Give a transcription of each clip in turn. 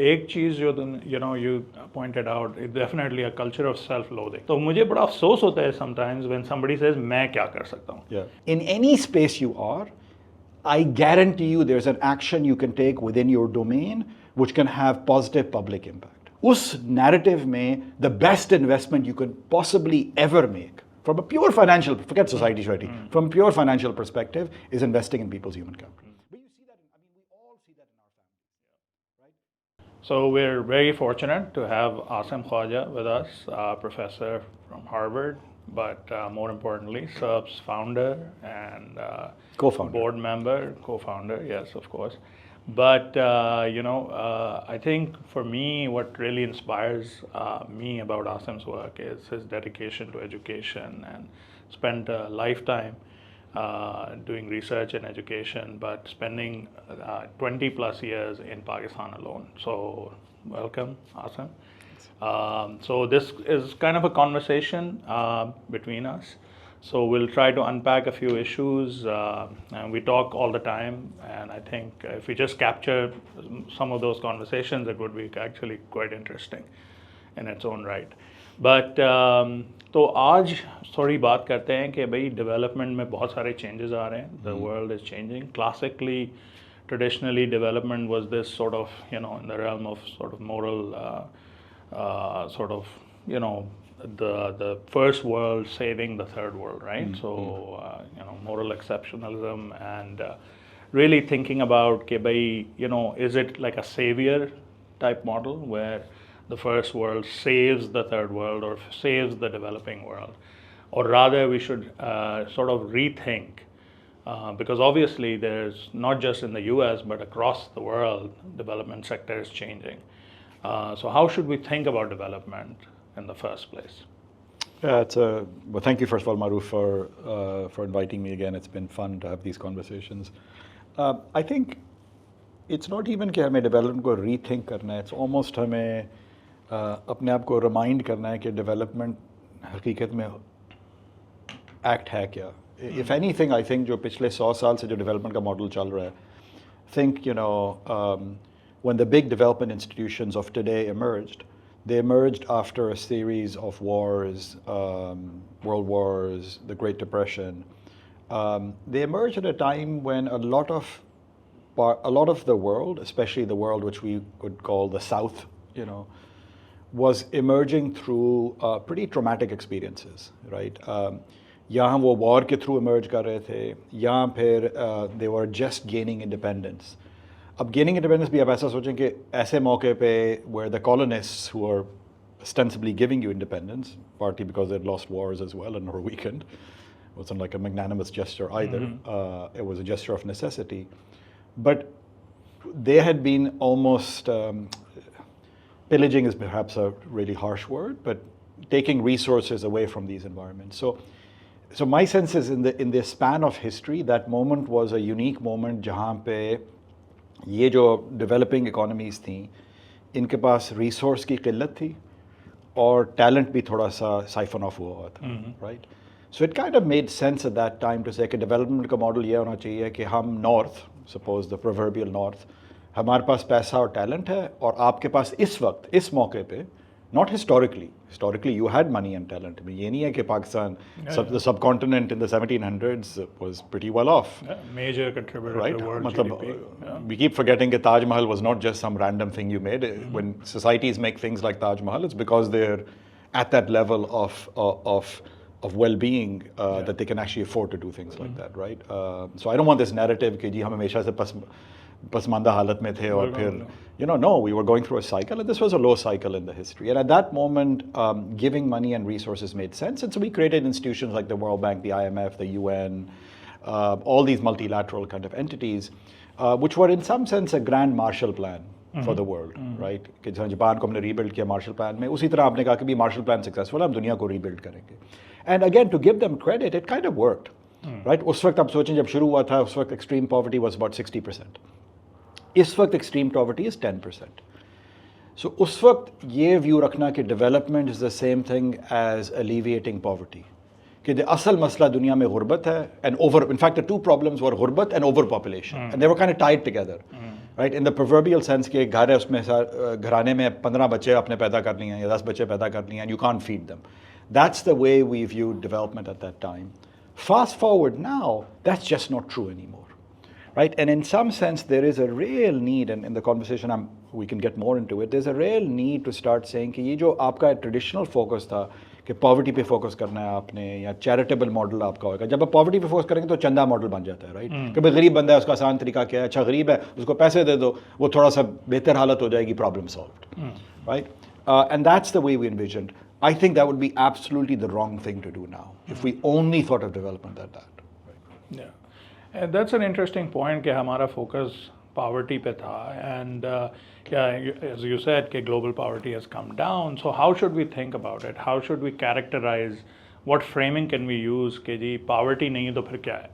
एक चीज़ जो you pointed out, it's definitely a culture of self-loathing. तो मुझे बड़ा अफसोस होता है sometimes when somebody says मैं क्या कर सकता हूँ. Yeah. In any space you are, I guarantee you there's an action you can take within your domain which can have positive public impact. उस narrative में the best investment you could possibly ever make from a pure financial, forget society, from a pure financial perspective is investing in people's human capital. But you see that, we all see that in our families, right? So we're very fortunate to have Asim Khwaja with us, professor from Harvard, but more importantly, CERP's founder and Co-founder. board member, co-founder, yes, of course. But, I think for me, what really inspires me about Asim's work is his dedication to education and spent a lifetime doing research and education, but spending 20 plus years in Pakistan alone. So welcome, Asim. So this is kind of a conversation between us. So we'll try to unpack a few issues, and we talk all the time, and I think if we just capture some of those conversations, it would be actually quite interesting in its own right. But तो आज थोड़ी बात करते हैं कि भाई development में बहुत सारे चेंजेस आ रहे हैं. The world is changing. Classically, traditionally, development was this sort of, in the realm of sort of moral, the first world saving the third world, right? So, moral exceptionalism and really thinking about, ke bhai, is it like a savior type model where the first world saves the third world or saves the developing world? Or rather, we should sort of rethink, because obviously there's not just in the US, but across the world, development sector is changing. So how should we think about development in the first place? Yeah, well, thank you first of all, Maroof, for inviting me again. It's been fun to have these conversations. I think it's not even कि हमें development को rethink करना है. It's almost हमें अपने आप को remind करना है कि development हकीकत में act है क्या. If anything, I think जो पिछले 100 साल से जो development का model चल रहा है, think when the big development institutions of today emerged, they emerged after a series of wars, world wars, the Great Depression. They emerged at a time when a lot of the world, especially the world which we could call the South, was emerging through pretty traumatic experiences, right? यहाँ वो war के through emerge कर रहे थे, यहाँ फिर they were just gaining independence. अब gaining independence भी आप ऐसा सोचें कि ऐसे मौके पे where the colonists who are ostensibly giving you independence, partly because they'd lost wars as well and were weakened, it wasn't like a magnanimous gesture either, it was a gesture of necessity, but they had been almost, pillaging is perhaps a really harsh word, but taking resources away from these environments. So my sense is in the span of history, that moment was a unique moment जहाँ पे ये जो developing economies थी इनके पास resource की किल्लत थी और टैलेंट भी थोड़ा सा साइफन ऑफ हुआ था, right? So it kind of made sense at that time to say कि डेवलपमेंट का मॉडल ये होना चाहिए कि हम north, suppose the proverbial north, हमारे पास पैसा और टैलेंट है और आपके पास इस वक्त इस मौके पे, not historically you had money and talent. I mean, ये नहीं है कि Pakistan, the subcontinent in the 1700s was pretty well off. Yeah, major contributor right? to world मतलब, GDP. Yeah. We keep forgetting that Taj Mahal was not just some random thing you made. When societies make things like Taj Mahal, it's because they're at that level of well-being that they can actually afford to do things like that, right? So I don't want this narrative कि जी हम हमेशा से पसमानदा हालत में थे और फिर no, we were going through a cycle and this was a low cycle in the history, and at that moment giving money and resources made sense, and so we created institutions like the World Bank, the IMF, the UN, all these multilateral kind of entities which were in some sense a grand Marshall Plan for the world, right? कि जहाँ Japan को हमने rebuild किया Marshall Plan में, उसी तरह आपने कहा कि भी Marshall Plan successful है, हम दुनिया को rebuild करेंगे. And again, to give them credit, it kind of worked, right? उस वक्त आप सोचें जब शुरू हुआ था, उस वक्त extreme poverty was about 60%. इस वक्त extreme poverty is 10%. So उस वक्त ये व्यू रखना कि development is the same thing as alleviating poverty, कि असल मसला दुनिया में गुर्बत है, and in fact the two problems were गुर्बत and overpopulation, and they were kind of tied together, right? In the proverbial sense कि घर है उसमें घराने में 15 बच्चे अपने पैदा कर लिए हैं या 10 बच्चे पैदा कर लिए हैं and you can't feed them. That's the way we viewed development at that time. Fast forward now, that's just not true anymore, right? And in some sense, there is a real need, and in the conversation we can get more into it, there's a real need to start saying कि ये जो आपका traditional focus था कि poverty पे focus करना है आपने या charitable model आपका होगा, जब आप poverty पे focus करेंगे तो चंदा model बन जाता है, right? कि भाई गरीब बंदा है उसका आसान तरीका क्या है, अच्छा गरीब है उसको पैसे दे दो वो थोड़ा सा बेहतर हालत हो जाएगी, problem solved, right? And that's the way we envisioned. I think that would be absolutely the wrong thing to do now if we only thought of development at that. Yeah, and that's an interesting point कि हमारा focus poverty पे था, and as you said कि global poverty has come down. So how should we think about it? How should we characterize? What framing can we use कि जी poverty नहीं तो फिर क्या है?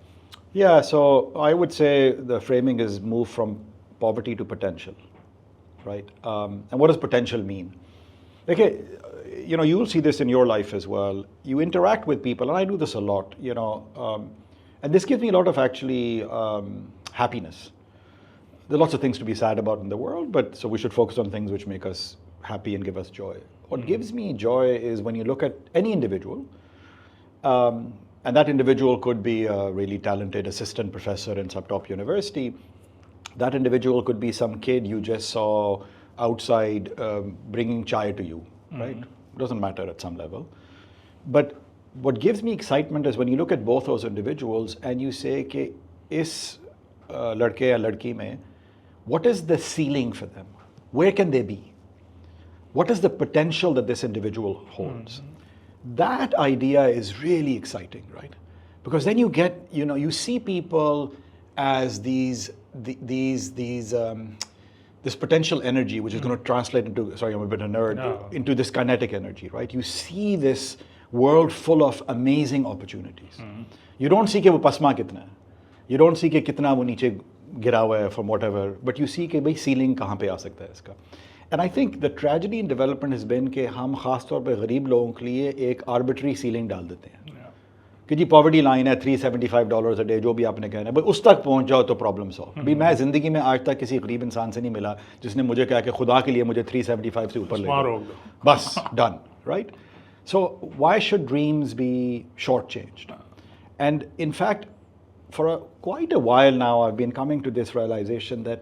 Yeah, so I would say the framing is move from poverty to potential, right? And what does potential mean? Okay, you know, you'll see this in your life as well. You interact with people, and I do this a lot, you know, and this gives me a lot of actually happiness. There are lots of things to be sad about in the world, but so we should focus on things which make us happy and give us joy. What gives me joy is when you look at any individual, and that individual could be a really talented assistant professor in some top university. That individual could be some kid you just saw outside bringing chai to you, right? It doesn't matter at some level. But what gives me excitement is when you look at both those individuals and you say कि इस लड़के या लड़की में what is the ceiling for them? Where can they be? What is the potential that this individual holds? That idea is really exciting, right? Because then you get, you know, you see people as this potential energy, which is going to translate into, sorry, I'm a bit of a nerd, into this kinetic energy, right? You see this world full of amazing opportunities. You don't see कि वो पसमा कितना है. You don't see कि कितना वो नीचे गिरा हुआ है from whatever, but you see कि भाई ceiling कहाँ पे आ सकता है इसका. And I think the tragedy in development has been कि हम खास तौर पे गरीब लोगों के लिए एक arbitrary ceiling डाल देते हैं. कि जी पॉवर्टी लाइन है $375 a day, जो भी आपने कहना है, बस उस तक पहुंच जाओ तो प्रॉब्लम सॉल्व. अभी मैं ज़िंदगी में आज तक किसी गरीब इंसान से नहीं मिला जिसने मुझे कहा कि खुदा के लिए मुझे 375 से ऊपर ले जाओ, बस done, right? So why should dreams be short changed? And in fact for quite a while now, I've been coming to this realization that,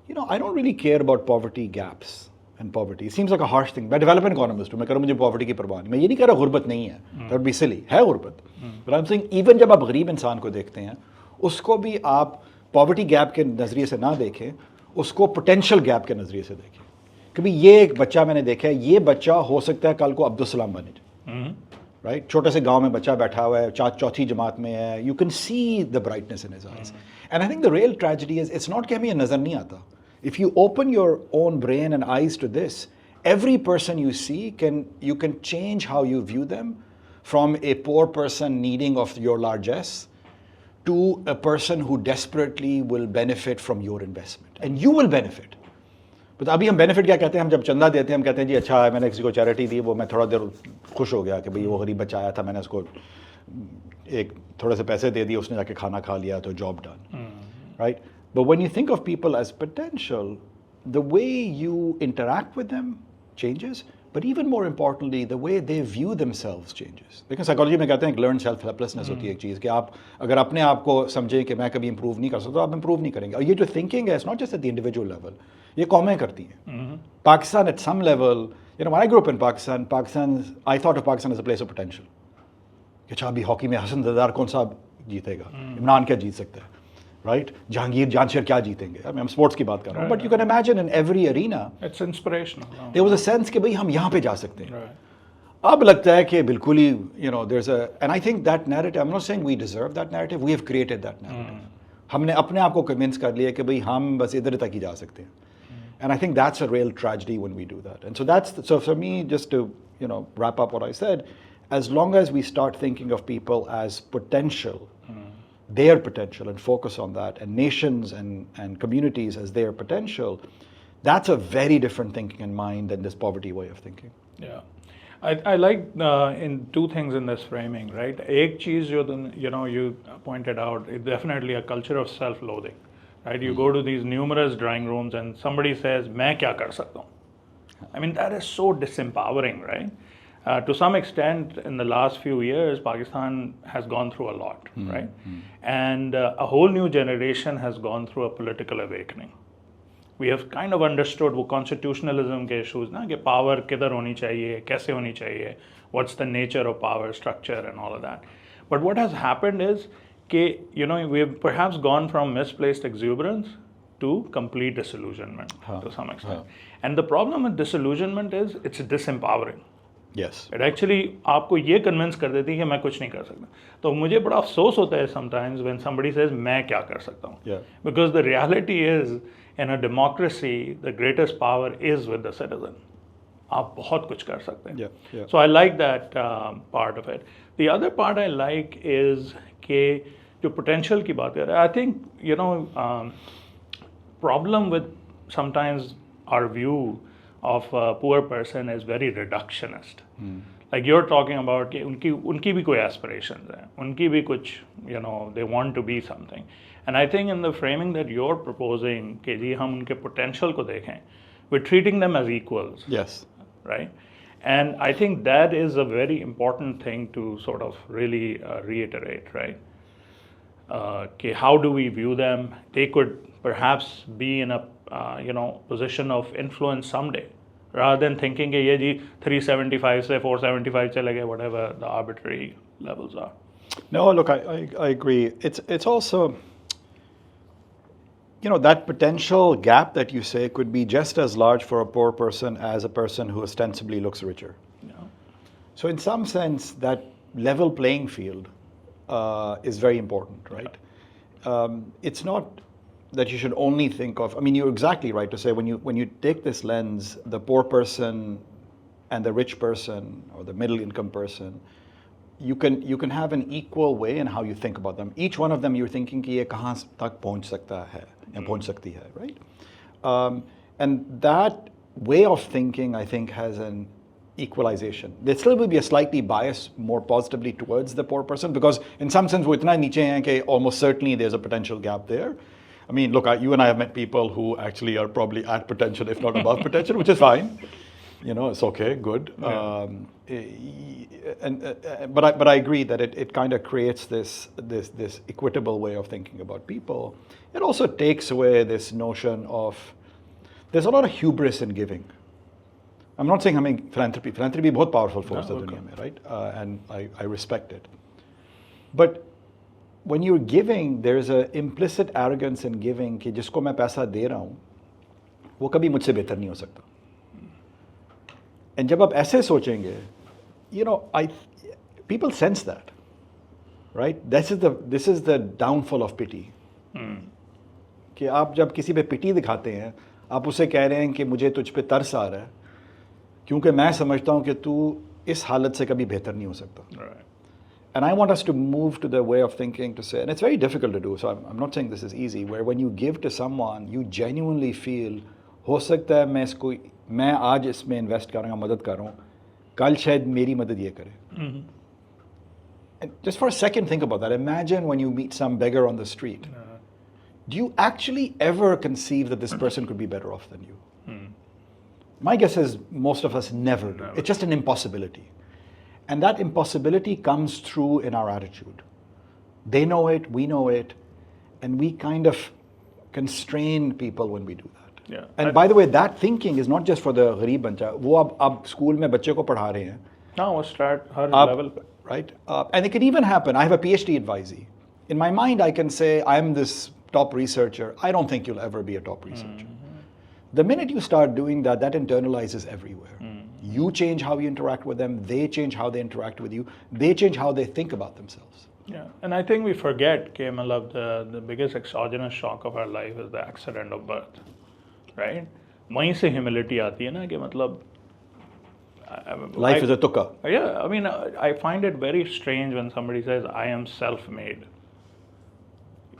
you know, I don't really care about poverty gaps and poverty. It seems like a harsh thing. मैं development economist हूँ, मैं कह रहा हूँ मुझे poverty की परवाह नहीं. मैं ये नहीं कह रहा गुर्बत नहीं है. That would be silly. है गुर्बत. But I'm saying even जब आप गरीब इंसान को देखते हैं, उसको भी आप poverty gap के नज़रिए से ना देखें, उसको potential gap के नज़रिए से देखें. कि भाई ये एक बच्चा मैंने देखा है, ये बच्चा हो सकता है कल को अब्दुल सलाम बने. Right? छोटे से गांव में बच्चा बैठा हुआ है, चौथी जमात में है. You can see the brightness in his eyes. And I think the real tragedy is it's not कि हमें ये नज़र नहीं आता. If you open your own brain and eyes to this, every person you see you can change how you view them from a poor person needing of your largesse to a person who desperately will benefit from your investment. And you will benefit. But अभी हम benefit क्या कहते हैं? हम जब चंदा देते हैं हम कहते हैं जी अच्छा है मैंने किसी को charity दी, वो मैं थोड़ा देर खुश हो गया कि भाई वो गरीब बच्चा आया था, मैंने उसको एक थोड़े से पैसे दे दिए, उसने जाके खाना खा लिया तो job done. Right? But when you think of people as potential, the way you interact with them changes, but even more importantly, the way they view themselves changes. लेकिन psychology में कहते हैं कि learned self-helplessness होती है एक चीज़ कि आप अगर अपने आप को समझें कि मैं कभी improve नहीं कर सकता, तो आप improve नहीं करेंगे. और ये जो thinking है, it's not just at the individual level, ये कौमें करती हैं. Pakistan at some level, you know, when I grew up in Pakistan, I thought of Pakistan as a place of potential. कि अच्छा अभी हॉकी में हसन ददार कौन सा जीतेगा, इमरान क्या जीत सकता है, राइट? जहांगीर जांशर क्या जीतेंगे? हम स्पोर्ट्स की बात कर रहे हैं, but you can imagine in every arena it's inspirational. There was a sense कि भाई हम यहाँ पे जा सकते हैं. अब लगता है कि बिल्कुल ही, you know, there is a, and I think that narrative, I am not saying we deserve that narrative, we have created that narrative. हमने अपने आप को कन्विंस कर लिया कि भाई हम बस इधर तक ही जा सकते हैं. And I think that's a real tragedy when we do that. And so so for me, just to, you know, wrap up what I said, as long as we start thinking of people as potential, their potential, and focus on that, and nations and communities as their potential, that's a very different thinking in mind than this poverty way of thinking. Yeah. I like in two things in this framing, right? एक चीज़ जो you know you pointed out, it's definitely a culture of self-loathing. right? You go to these numerous drawing rooms and somebody says, मैं क्या कर सकता हूँ? I mean, that is so disempowering, right? To some extent, in the last few years, Pakistan has gone through a lot, right? And a whole new generation has gone through a political awakening. We have kind of understood वो constitutionalism के issues ना कि power किधर होनी चाहिए, कैसे होनी चाहिए, what's the nature of power structure and all of that. But what has happened is कि, you know, we've perhaps gone from misplaced exuberance to complete disillusionment to some extent. And the problem with disillusionment is it's disempowering. Yes. It actually आपको ये convince कर देती है कि मैं कुछ नहीं कर सकता. तो मुझे बड़ा अफसोस होता है sometimes when somebody says मैं क्या कर सकता हूँ. Yeah. Because the reality is in a democracy the greatest power is with the citizen. आप बहुत कुछ कर सकते हैं. Yeah. So I like that part of it. The other part I like is कि जो potential की बात कर रहा है. I think, you know, problem with sometimes our view of a poor person is very reductionist. Like you're talking about कि उनकी भी कोई aspirations हैं, उनकी भी कुछ, you know, they want to be something. And I think in the framing that you're proposing कि जी हम उनके potential को देखें, we're treating them as equals. Yes. Right? And I think that is a very important thing to sort of really reiterate, right? Okay, how do we view them? They could perhaps be in a position of influence someday, rather than thinking कि ये जी 375 से 475 चले गए, whatever the arbitrary levels are. No, look, I agree. It's also, you know, that potential gap that you say could be just as large for a poor person as a person who ostensibly looks richer. Yeah. So in some sense, that level playing field is very important, right? It's not that you should only think of, I mean, you're exactly right to say when you take this lens, the poor person and the rich person or the middle income person, you can have an equal way in how you think about them. Each one of them you're thinking कि ये कहाँ तक पहुँच सकता है या पहुँच सकती है, right? And that way of thinking, I think, has an equalization. There still will be a slightly bias more positively towards the poor person because in some sense वो इतना नीचे हैं कि almost certainly there's a potential gap there. I mean, look, you and I have met people who actually are probably at potential, if not above potential, which is fine. You know, it's okay, good. Yeah. But I agree that it kind of creates this equitable way of thinking about people. It also takes away this notion of, there's a lot of hubris in giving. I'm not saying philanthropy is a very powerful force in the world, right? And I respect it. But when you're giving, there's an implicit arrogance in giving कि जिसको मैं पैसा दे रहा हूँ, वो कभी मुझसे बेहतर नहीं हो सकता. And जब आप ऐसे सोचेंगे, you know, people sense that, right? This is the downfall of pity. कि आप जब किसी पे pity दिखाते हैं, आप उसे कह रहे हैं कि मुझे तुझ पे तरस आ रहा है, क्योंकि मैं समझता हूँ कि तू इस हालत से कभी बेहतर नहीं हो सकता. Right. And I want us to move to the way of thinking to say, and it's very difficult to do, so I'm not saying this is easy, where when you give to someone, you genuinely feel, हो सकता है मैं आज इसमें invest करूँगा, मदद कर रहा हूँ, कल शायद मेरी मदद ये करे. And just for a second think about that. Imagine when you meet some beggar on the street. Do you actually ever conceive that this person could be better off than you? My guess is most of us never do. It's just an impossibility. And that impossibility comes through in our attitude. They know it, we know it, and we kind of constrain people when we do that. Yeah. And by the way, that thinking is not just for the गरीब बच्चा. वो अब school में बच्चे को पढ़ा रहे हैं. No, वो start हर level पे. Right? And it can even happen. I have a PhD advisee. In my mind, I can say, I'm this top researcher. I don't think you'll ever be a top researcher. The minute you start doing that, that internalizes everywhere. You change how you interact with them, they change how they interact with you, they change how they think about themselves. Yeah, and I think we forget कि मतलब the biggest exogenous shock of our life is the accident of birth, right? वहीं से humility आती है ना कि मतलब Life is a tukka. Yeah, I mean, I find it very strange when somebody says, I am self-made.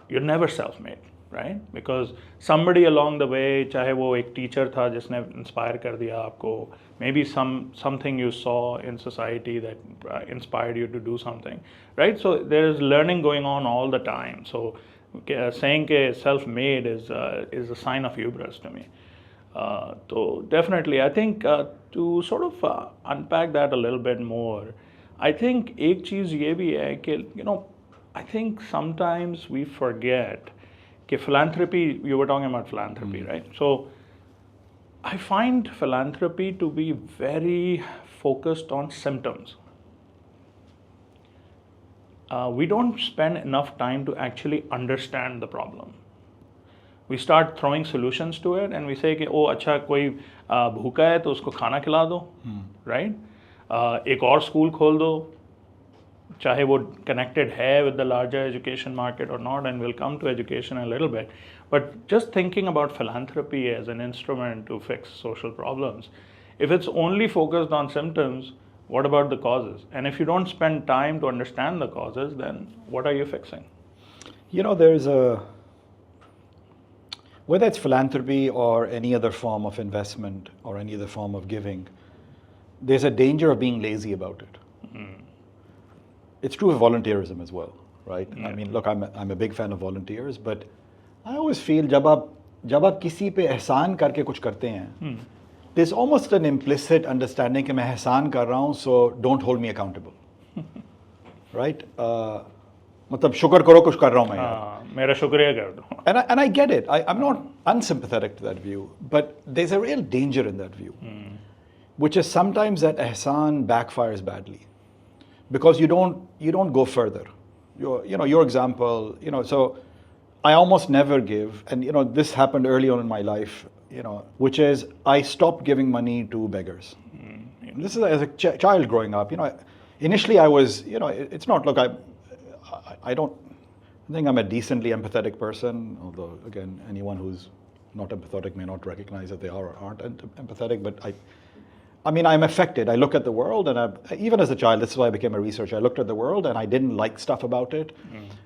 You're never self-made, right? Because somebody along the way, चाहे वो एक teacher था जिसने inspire कर दिया आपको, maybe something you saw in society that inspired you to do something, right? So there is learning going on all the time. So saying कि self-made is a sign of hubris to me. So definitely, I think to sort of unpack that a little bit more, I think एक चीज़ ये भी है कि I think sometimes we forget कि philanthropy. You were talking about philanthropy, right? So I find philanthropy to be very focused on symptoms. We don't spend enough time to actually understand the problem. We start throwing solutions to it and we say कि ओ अच्छा कोई भूखा है तो उसको खाना खिला दो, right? एक और स्कूल खोल दो, चाहे वो connected है with the larger education market or not, and we'll come to education a little bit. But just thinking about philanthropy as an instrument to fix social problems, if it's only focused on symptoms, what about the causes? And if you don't spend time to understand the causes, then what are you fixing? There's whether it's philanthropy or any other form of investment or any other form of giving, there's a danger of being lazy about it. It's true of volunteerism as well, right? Yeah. I mean, look, I'm a big fan of volunteers, but I always feel जब आप किसी पे एहसान करके कुछ करते हैं, there's almost an implicit understanding कि मैं एहसान कर रहा हूँ, so don't hold me accountable, right? मतलब शुक्र करो कुछ कर रहा हूँ मैं यार, मेरा शुक्रिया कर दो. And I get it. I'm not unsympathetic to that view, but there's a real danger in that view, which is sometimes that ihsan backfires badly because you don't go further. Your example, so I almost never give, and this happened early on in my life, which is I stopped giving money to beggars. This is as a child growing up. Initially I was, it's not, look, I think I'm a decently empathetic person, although again, anyone who's not empathetic may not recognize that they are or aren't empathetic, but I mean, I'm affected. I look at the world, and even as a child, this is why I became a researcher. I looked at the world, and I didn't like stuff about it.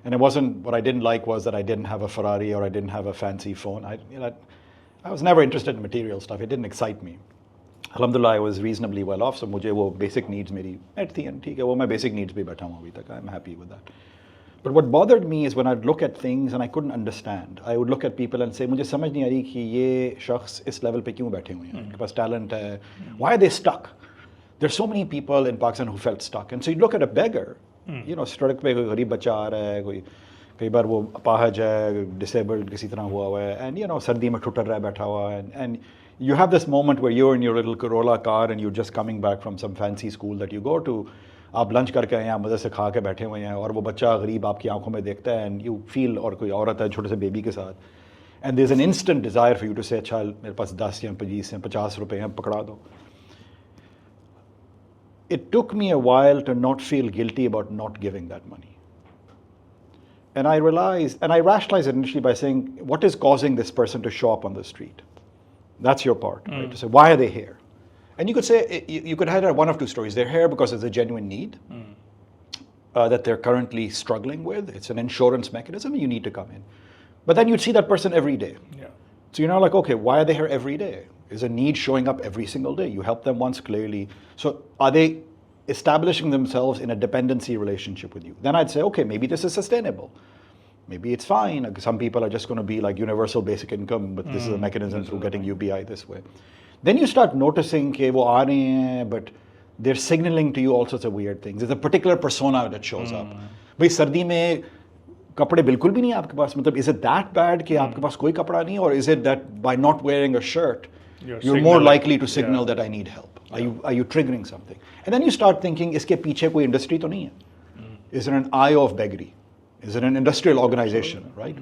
And it wasn't, what I didn't like was that I didn't have a Ferrari or I didn't have a fancy phone. I was never interested in material stuff. It didn't excite me. Alhamdulillah, I was reasonably well off, so मुझे वो basic needs मेरी थी, ठीक है, वो मैं basic needs पे बैठा हूँ अभी तक. I'm happy with that. But what bothered me is when I'd look at things and I couldn't understand. I would look at people and say, मुझे समझ नहीं आ रही कि ये शख्स इस level पे क्यों बैठे हुए हैं? उनके पास talent है. Why are they stuck? There's so many people in Pakistan who felt stuck. And so you look at a beggar, सड़क पे कोई गरीब बच्चा आ रहा है, कोई कई बार वो अपाहज है, disabled किसी तरह हुआ है, and सर्दी में ठुटर रहा है बैठा हुआ है, and you have this moment where you're in your little Corolla car and you're just coming back from some fancy school that you go to. आप लंच करके आए हैं, मज़े से खा के बैठे हुए हैं, और वो बच्चा गरीब आपकी आंखों में देखता है, एंड यू फील, और कोई औरत है छोटे से बेबी के साथ, and there is an instant desire for you to say अच्छा मेरे पास 10 या 20 या 50 रुपए हैं, पकड़ा दो. It took me a while to not feel guilty about not giving that money. And I realized, and I rationalized it initially by saying, what is causing this person to show up on the street? That's your part, right? To say, why are they here? And you could say, you could highlight one of two stories. They're here because it's a genuine need that they're currently struggling with. It's an insurance mechanism, you need to come in. But then you'd see that person every day. Yeah. So you're now like, okay, why are they here every day? Is a need showing up every single day? You help them once, clearly. So are they establishing themselves in a dependency relationship with you? Then I'd say, okay, maybe this is sustainable. Maybe it's fine. Some people are just going to be like universal basic income, but this is a mechanism through getting UBI this way. Then you start noticing कि वो आ रहे हैं, but they're signaling to you all sorts of weird things. There's a particular persona that shows up. भाई सर्दी में कपड़े बिल्कुल भी नहीं है आपके पास. मतलब is it that bad कि आपके पास कोई कपड़ा नहीं, or is it that by not wearing a shirt you're more likely to signal that I need help? Are you triggering something? And then you start thinking, इसके पीछे कोई industry तो नहीं है? Is there an eye of beggary? Is it an industrial organization, right?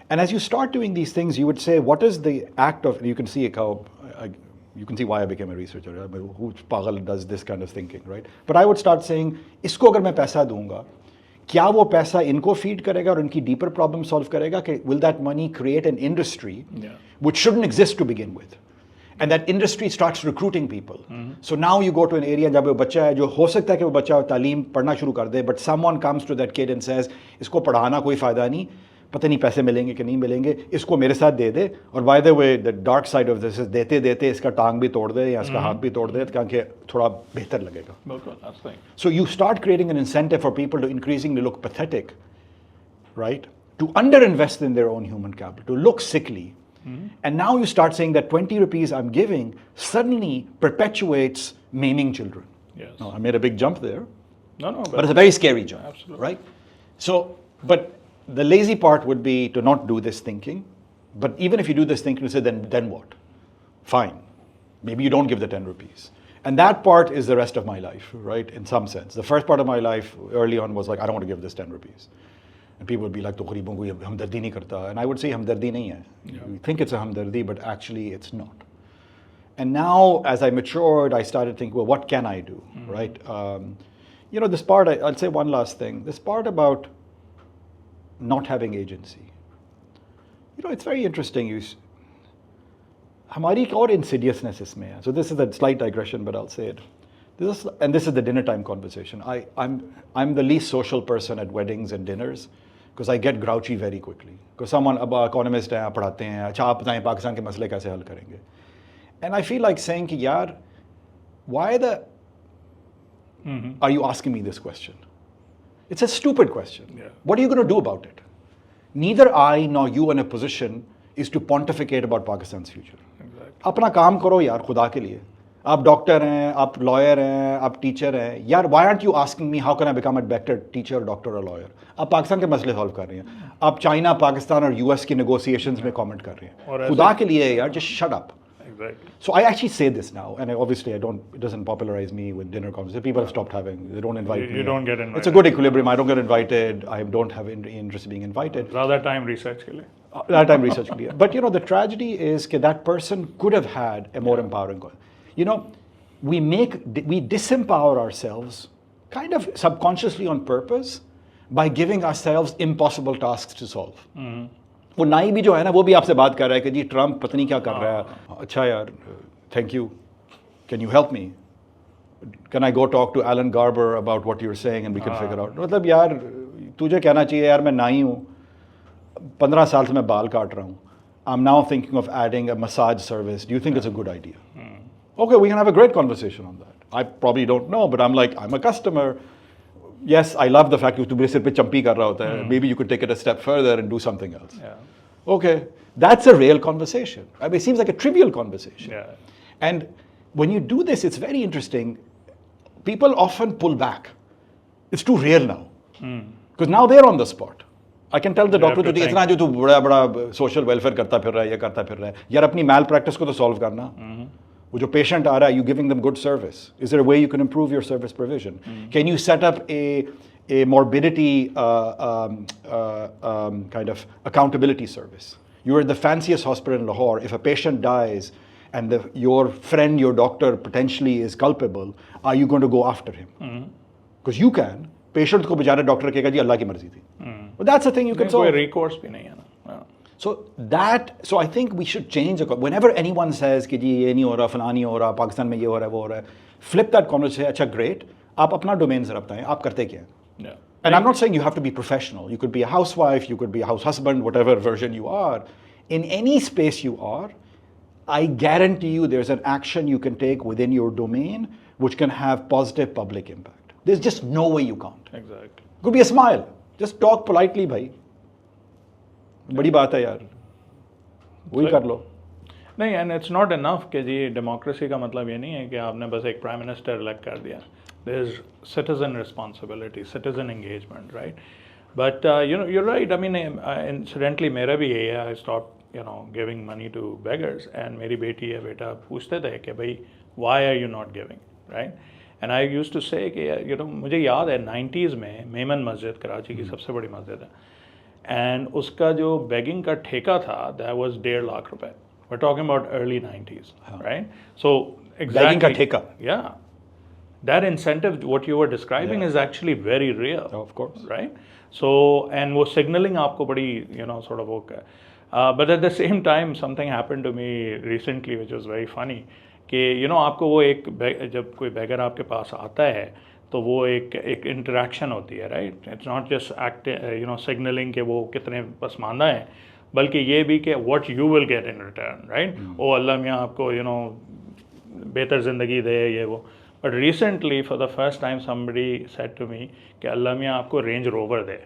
And as you start doing these things, you would say, what is the act of, you can see how, you can see why I became a researcher. Who pagal does this kind of thinking, right? But I would start saying, इसको अगर मैं पैसा दूंगा, क्या वो पैसा इनको feed करेगा और इनकी deeper problem solve करेगा? Will that money create an industry which shouldn't exist to begin with? And that industry starts recruiting people. So now you go to an area जब वो बच्चा है, जो हो सकता है कि वो बच्चा तालीम पढ़ना शुरू कर दे, but someone comes to that kid and says, इसको पढ़ाना कोई फ़ायदा नहीं, पता नहीं पैसे मिलेंगे कि नहीं मिलेंगे, इसको मेरे साथ दे दे, और by the way, the dark side of this is देते देते इसका टांग भी तोड़ दे या इसका हाथ भी तोड़ दे, ताकि थोड़ा बेहतर लगेगा. So you start creating an incentive for people to increasingly look pathetic, right? to underinvest in their own human capital, to look sickly. And now you start saying that 20 rupees I'm giving suddenly perpetuates maiming children. Yes. Now, I made a big jump there, No, but it's a very scary jump, Absolutely. right? So, but the lazy part would be to not do this thinking. But even if you do this thinking, you say, then what? Fine. Maybe you don't give the 10 rupees. And that part is the rest of my life, right? In some sense. The first part of my life early on was like, I don't want to give this 10 rupees. And people would be like, to gharibon ko ye humdardi nahi karta. And I would say, humdardi nahi hai. You think it's a humdardi, but actually it's not. And now, as I matured, I started thinking, well, what can I do, right? You know, this part, I'll say one last thing. This part about not having agency. You know, it's very interesting. हमारी एक और insidiousness इसमें है. So this is a slight digression, but I'll say it. This is the dinner time conversation. I'm the least social person at weddings and dinners because I get grouchy very quickly. Because someone, अब economist हैं, पढ़ाते हैं, अच्छा आप बताएं पाकिस्तान के मसले कैसे हल करेंगे? And I feel like saying कि यार, why are you asking me this question? It's a stupid question. Yeah. What are you going to do about it? Neither I nor you are in a position is to pontificate about Pakistan's future. Exactly. अपना काम करो यार खुदा के लिए. आप doctor हैं, आप लॉयर हैं, आप टीचर हैं. यार why aren't you asking me how can I become a better teacher, doctor or lawyer? आप पाकिस्तान के मसले सॉल्व कर रहे हैं. आप चाइना, पाकिस्तान और यूएस की नेगोशिएशंस में कमेंट कर रहे हैं. खुदा के लिए यार, just shut up. Exactly. So I actually say this now, and obviously it doesn't popularize me with dinner conversations. People have stopped having, they don't invite me. You don't get invited. It's a good equilibrium. I don't get invited. I don't have interest in being invited. Rather time research के लिए. That time research clear. But you know, the tragedy is that person could have had a more empowering goal. You know, we disempower ourselves kind of subconsciously on purpose by giving ourselves impossible tasks to solve. वो नाई भी जो है ना वो भी आपसे बात कर रहा है कि जी ट्रम्प पत्नी क्या कर रहा है. अच्छा यार, thank you. Can you help me? Can I go talk to Alan Garber about what you're saying and we can figure out? मतलब यार तुझे कहना चाहिए यार मैं नाई हूँ, 15 साल से मैं बाल काट रहा हूँ. I'm now thinking of adding a massage service. Do you think it's a good idea? Okay, we can have a great conversation on that. I probably don't know, but I'm like, I'm a customer. Yes, I love the fact that you मेरे सिर पे चंपी कर रहा होता है. Maybe you could take it a step further and do something else. Yeah. Okay, that's a real conversation. I mean, it seems like a trivial conversation. Yeah. And when you do this, it's very interesting. People often pull back. It's too real now. Because now they're on the spot. I can tell the doctor to इतना जो तू बड़ा social welfare करता फिर रहा है, ये करता फिर रहा है. यार अपनी malpractice को तो solve करना. वो जो patient आ रहा है, you giving them good service. Is there a way you can improve your service provision? Can you set up a morbidity kind of accountability service? You're at the fanciest hospital in Lahore. If a patient dies and your friend, your doctor potentially is culpable, are you going to go after him? Because you can. Patient को बेचारे doctor कहेगा जी अल्लाह की मर्जी थी. But that's the thing you can solve. कोई recourse भी नहीं है ना. So I think we should change. Whenever anyone says कि जी ये नहीं हो रहा, फलां नहीं हो रहा, पाकिस्तान में ये हो रहा है, वो हो रहा है, flip that conversation. अच्छा great. आप अपना domain जरा बताएं. आप करते क्या हैं? Yeah. And I'm not saying you have to be professional. You could be a housewife, you could be a house husband, whatever version you are. In any space you are, I guarantee you there's an action you can take within your domain which can have positive public impact. There's just no way you can't. Exactly. Could be a smile. Just talk politely, bhai. बड़ी बात है यार. वही कर लो. नहीं, and it's not enough कि जी democracy का मतलब ये नहीं है कि आपने बस एक prime minister elect कर दिया. There's citizen responsibility, citizen engagement, right? But you know, you're right. I mean, incidentally, मेरा भी यही है. I stopped, giving money to beggars. And मेरी बेटी या बेटा पूछते थे कि भाई, why are you not giving, right? And I used to say कि मुझे याद है 90s में मेमन मस्जिद कराची की सबसे बड़ी मस्जिद है. And उसका जो begging का ठेका था, that was 1.5 लाख रुपए. We're talking about early 90s, right? So exactly. Begging का ठेका. Yeah. That incentive, what you were describing, is actually very real. Of course. Right? So, and वो signaling आपको बड़ी, sort of okay. But at the same time, something happened to me recently, which was very funny. कि, आपको वो जब कोई beggar आपके पास आता है, तो वो एक interaction होती है, right? It's not just signaling कि वो कितने पसमानदा हैं, बल्कि ये भी कि what you will get in return, right? ओ अल्लाह मियाँ आपको, बेहतर ज़िंदगी दे ये वो. But recently, for the first time, somebody said to me, कि अल्लाह मियाँ आपको Range Rover they.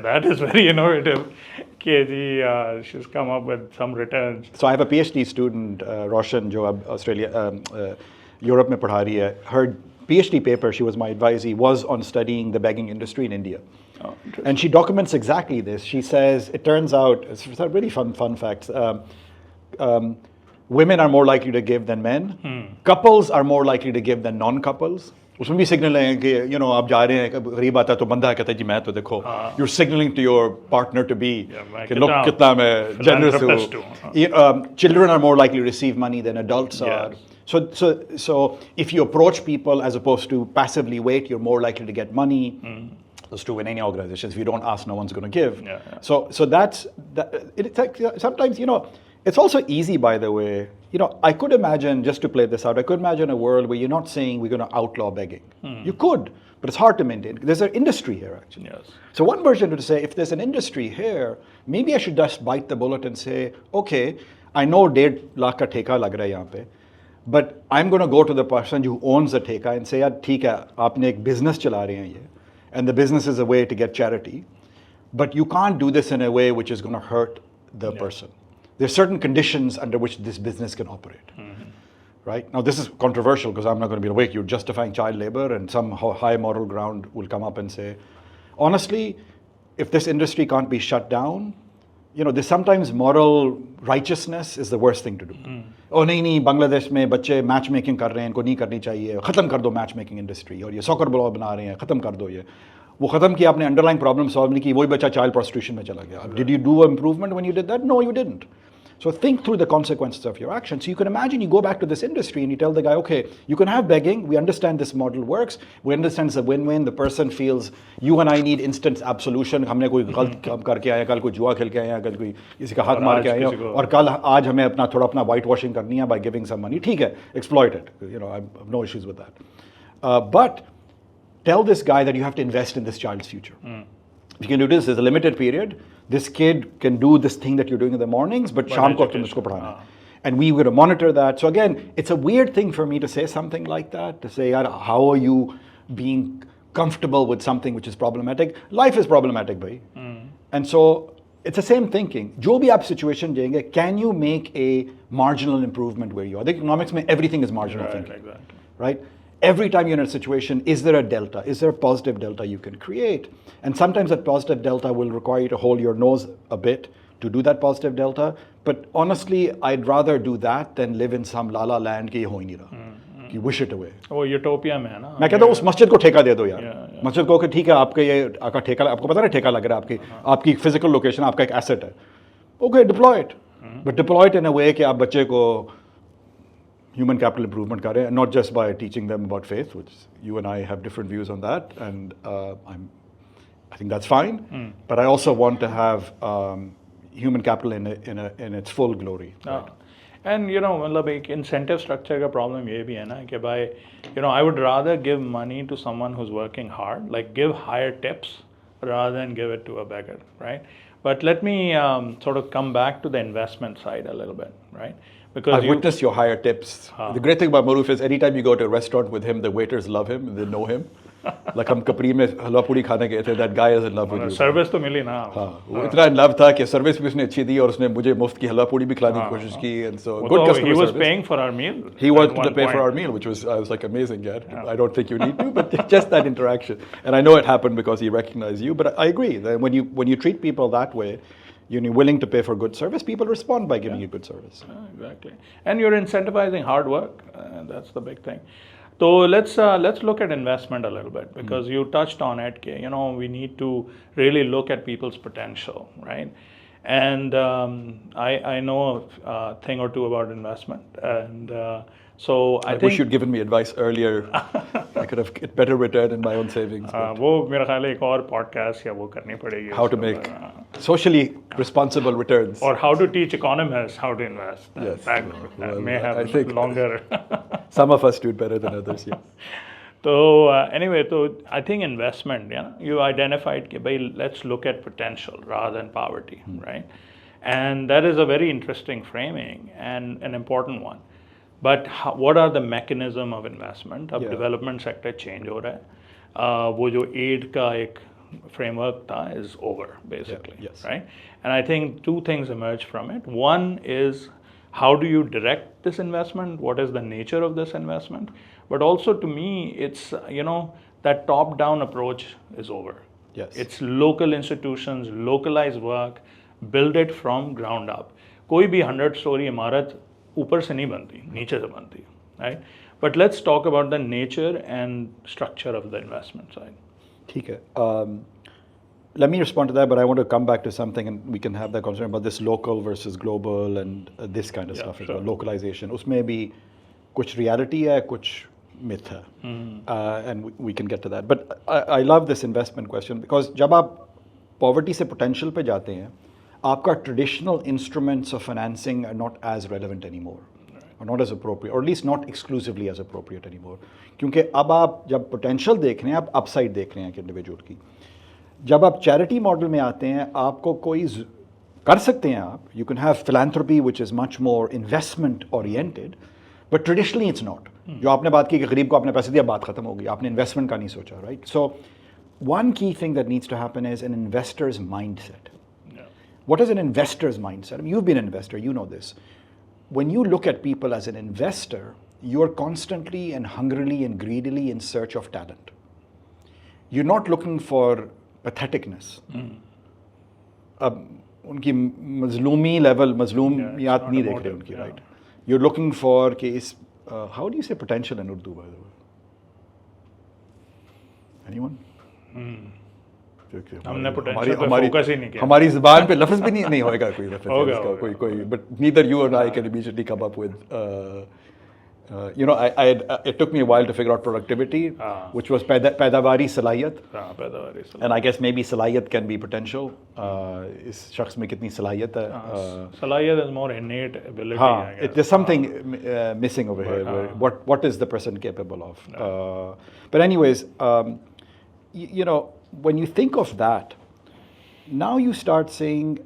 That is very innovative. KG, she's come up with some returns. So I have a PhD student, Roshan, जो अब Australia, Europe में पढ़ा रही है. Her PhD paper, she was my advisee, was on studying the begging industry in India. Oh, and she documents exactly this. She says, it turns out, it's a really fun facts. Women are more likely to give than men. Couples are more likely to give than non-couples. उसमें भी signal है कि आप जा रहे हैं गरीब आता है तो बंदा कहता है जी मैं तो देखो you're signaling to your partner to be कि लोग कितना मैं generous हूँ. Children are more likely to receive money than adults are. So if you approach people as opposed to passively wait, you're more likely to get money. That's true in any organization. If you don't ask, no one's going to give. So that's it's like sometimes it's also easy, by the way. I could imagine, just to play this out, I could imagine a world where you're not saying we're going to outlaw begging. You could, but it's hard to maintain. There's an industry here, actually. Yes. So one version would say, if there's an industry here, maybe I should just bite the bullet and say, okay, I know 1.5 lakh ka theka lag raha hai yahan pe, but I'm going to go to the person who owns the theka and say, yaar, theek hai, aapne ek business chala rahe hain ye, and the business is a way to get charity, but you can't do this in a way which is going to hurt the person. There's certain conditions under which this business can operate. Right? Now this is controversial because I'm not going to be awake. You're justifying child labor, and some high moral ground will come up and say, honestly, if this industry can't be shut down, there's sometimes moral righteousness is the worst thing to do. Oh नहीं बांग्लादेश में बच्चे match making कर रहे हैं, इनको नहीं करनी चाहिए, ख़त्म कर दो मैच मेकिंग इंडस्ट्री, और ये सॉकर बॉल बना रहे हैं, ख़त्म कर दो ये. वो ख़त्म किया, आपने अंडरलाइन प्रॉब्लम सॉल्व नहीं की, वही बच्चा चाइल्ड प्रोस्टिट्यूशन में चला गया. Did you do improvement when you did that? No, you didn't. So think through the consequences of your actions. So you can imagine you go back to this industry and you tell the guy, okay, you can have begging. We understand this model works. We understand it's a win-win. The person feels you and I need instant absolution. हमने कोई गलत काम करके आए, कल कोई जुआ खेल के आए, कल कोई किसी का हाथ मार के आए, और कल आज हमें थोड़ा अपना white washing करनी है by giving some money. ठीक है, exploit it. I have no issues with that. But tell this guy that you have to invest in this child's future. If you can do this, there's a limited period. This kid can do this thing that you're doing in the mornings, but शाम को तुम इसको पढ़ाना. And we were to monitor that. So again, it's a weird thing for me to say something like that, to say, how are you being comfortable with something which is problematic? Life is problematic, bhai. And so it's the same thinking. जो भी आप situation जाएंगे, can you make a marginal improvement where you are? I think economics में everything is marginal thinking. Exactly. Right? Every time you're in a situation, is there a delta? Is there a positive delta you can create? And sometimes that positive delta will require you to hold your nose a bit to do that positive delta. But honestly, I'd rather do that than live in some la la land कि ये हो ही नहीं रहा. You wish it away. वो utopia में है ना. मैं कहता हूँ उस मस्जिद को ठेका दे दो यार. मस्जिद को कि ठीक है आपके ये आपका ठेका, आपको पता है ठेका लग रहा है, आपकी फिजिकल लोकेशन आपका एक एसेट है. Okay, deploy it. But deploy it in a way कि आप बच्चे को human capital improvement kar rahe hain, not just by teaching them about faith, which you and I have different views on that, and I think that's fine. But I also want to have human capital in its full glory. Right? And मतलब एक incentive structure का problem ये भी है ना कि भाई I would rather give money to someone who's working hard, like give higher tips rather than give it to a beggar, right? But let me sort of come back to the investment side a little bit, right? Because I've witnessed your higher tips. The great thing about Maroof is anytime you go to a restaurant with him, the waiters love him and they know him. Like हम कपरी में हलवा पूरी खाने गए थे, that guy is in love with you. Service तो मिली ना. हाँ, वो इतना in love था कि service भी उसने अच्छी दी और उसने मुझे मुफ्त की हलवा पूरी भी खिलाने की कोशिश की, and so good customer service. He was paying for our meal. He wanted to pay for our meal, which was I was like amazing. Yeah, I don't think you need to, but just that interaction. And I know it happened because he recognized you. But I agree that when you treat people that way, you're willing to pay for good service, people respond by giving you good service. Exactly. And you're incentivizing hard work. That's the big thing. So let's look at investment a little bit, because you touched on it. We need to really look at people's potential, right? And I know a thing or two about investment, and so I think wish you'd given me advice earlier. I could have get better return in my own savings. वो मेरा ख्याल है एक और podcast या वो करनी पड़ेगी. How to make socially responsible returns. Or how to teach economists how to invest. Yes. That may have longer. Some of us do it better than others, yes. So anyway, so I think investment, you identified कि भाई let's look at potential rather than poverty, right? And that is a very interesting framing and an important one. But what are the mechanism of investment? अब Yeah. development sector change हो रहा है. वो जो aid का एक framework था is over basically, Yeah, yes. right? And I think two things emerge from it. One is how do you direct this investment? What is the nature of this investment? But also to me, it's that top-down approach is over. Yes. It's local institutions, localized work, build it from ground up. कोई भी 100-story इमारत ऊपर से नहीं बनती, नीचे से बनती, right? But let's talk about the nature and structure of the investment side. ठीक है. Let me respond to that, but I want to come back to something, and we can have that conversation about this local versus global and this kind of stuff as well, localization. उसमें भी कुछ reality है, कुछ myth है, and we can get to that. But I love this investment question because जब आप poverty से potential पे जाते हैं, आपका traditional instruments of financing are not as relevant anymore, or not as appropriate, or at least not exclusively as appropriate anymore. क्योंकि अब आप जब potential देख रहे हैं, आप upside देख रहे हैं एक individual की. जब आप चैरिटी मॉडल में आते हैं, आपको कोई कर सकते हैं आप, you can have philanthropy which is much more investment oriented, but traditionally it's not. जो आपने बात की कि गरीब को आपने पैसे दिया, बात खत्म हो गई, आपने इन्वेस्टमेंट का नहीं सोचा, right? So one key thing that needs to happen is an investors mindset. What is an investor's mindset? I mean, you've been an investor, you know this. When you look at people as an investor, you're constantly and hungrily and greedily in search of talent. You're not looking for patheticness. अब उनकी मजलूमी level, मजलूमियात नहीं देख रहे उनकी, right? You're looking for कि इस how do you say potential in Urdu, by the way? Anyone? हमने potential पे focus ही नहीं किया. हमारी ज़बान पे लफ्ज़ भी नहीं होएगा कोई reference का, कोई but neither you or I can immediately come up with it took me a while to figure out productivity, which was पैदावारी सलाहियत. And I guess maybe सलाहियत can be potential. इस शख्स में कितनी सलाहियत है. सलाहियत is more innate ability. There's something missing over here. What is the person capable of? But anyways, when you think of that, now you start saying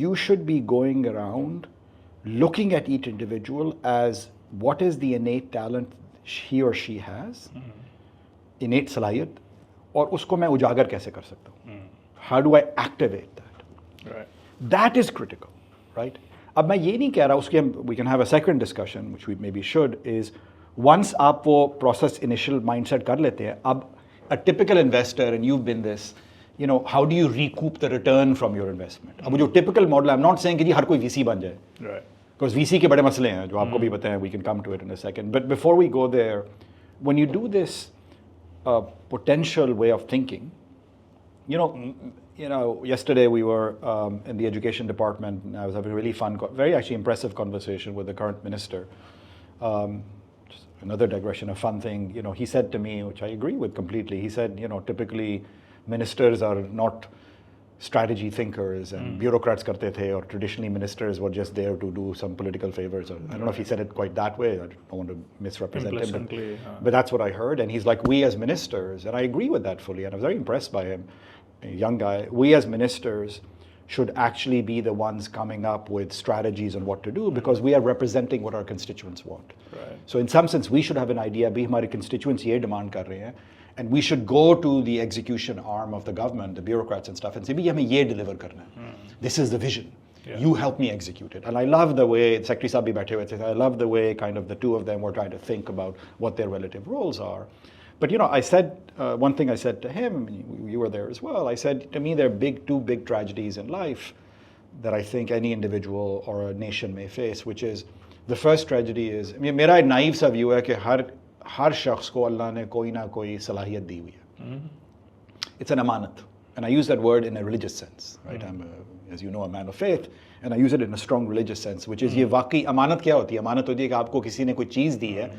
you should be going around looking at each individual as what is the innate talent he or she has, innate salahiyat, और उसको मैं उजागर कैसे कर सकता हूँ? How do I activate that? Right. That is critical, right? अब मैं ये नहीं कह रहा, उसके we can have a second discussion, which we maybe should, is once आप वो process initial mindset कर लेते हैं, अब a typical investor, and you've been this, how do you recoup the return from your investment? अब जो typical model, I'm not saying कि जी हर कोई VC बन जाए. Right. Because VC के बड़े मसले हैं जो आपको भी पता हैं, we can come to it in a second. But before we go there, when you do this potential way of thinking, yesterday we were in the education department, and I was having a really fun, very actually impressive conversation with the current minister. Just another digression, a fun thing. He said to me, which I agree with completely. He said, typically ministers are not strategy thinkers and bureaucrats karte the, or traditionally ministers were just there to do some political favors. Or I don't know if he said it quite that way. I don't want to misrepresent him, but that's what I heard. And he's like, we as ministers, and I agree with that fully, and I was very impressed by him, a young guy. We as ministers should actually be the ones coming up with strategies on what to do, because we are representing what our constituents want. Right. So in some sense, we should have an idea, bhi hamare constituents ye demand kar rahe hain, and we should go to the execution arm of the government, the bureaucrats and stuff, and say, bhi hame ye deliver karna hai. This is the vision. Yeah. You help me execute it. And I love the way, Secretary Saab bhi baithe hue the, I love the way kind of the two of them were trying to think about what their relative roles are. But I said, one thing I said to him, you were there as well, I said, to me there are two big tragedies in life that I think any individual or a nation may face, which is, the first tragedy is, mera naive sa view hai ki हर शख्स को अल्लाह ने कोई ना कोई सलाहियत दी हुई है. It's an amanat, and I use that word in a religious sense, right? I'm, as you know, a man of faith, and I use it in a strong religious sense, which is ये वाकई अमानत क्या होती है? अमानत होती है कि आपको किसी ने कोई चीज़ दी है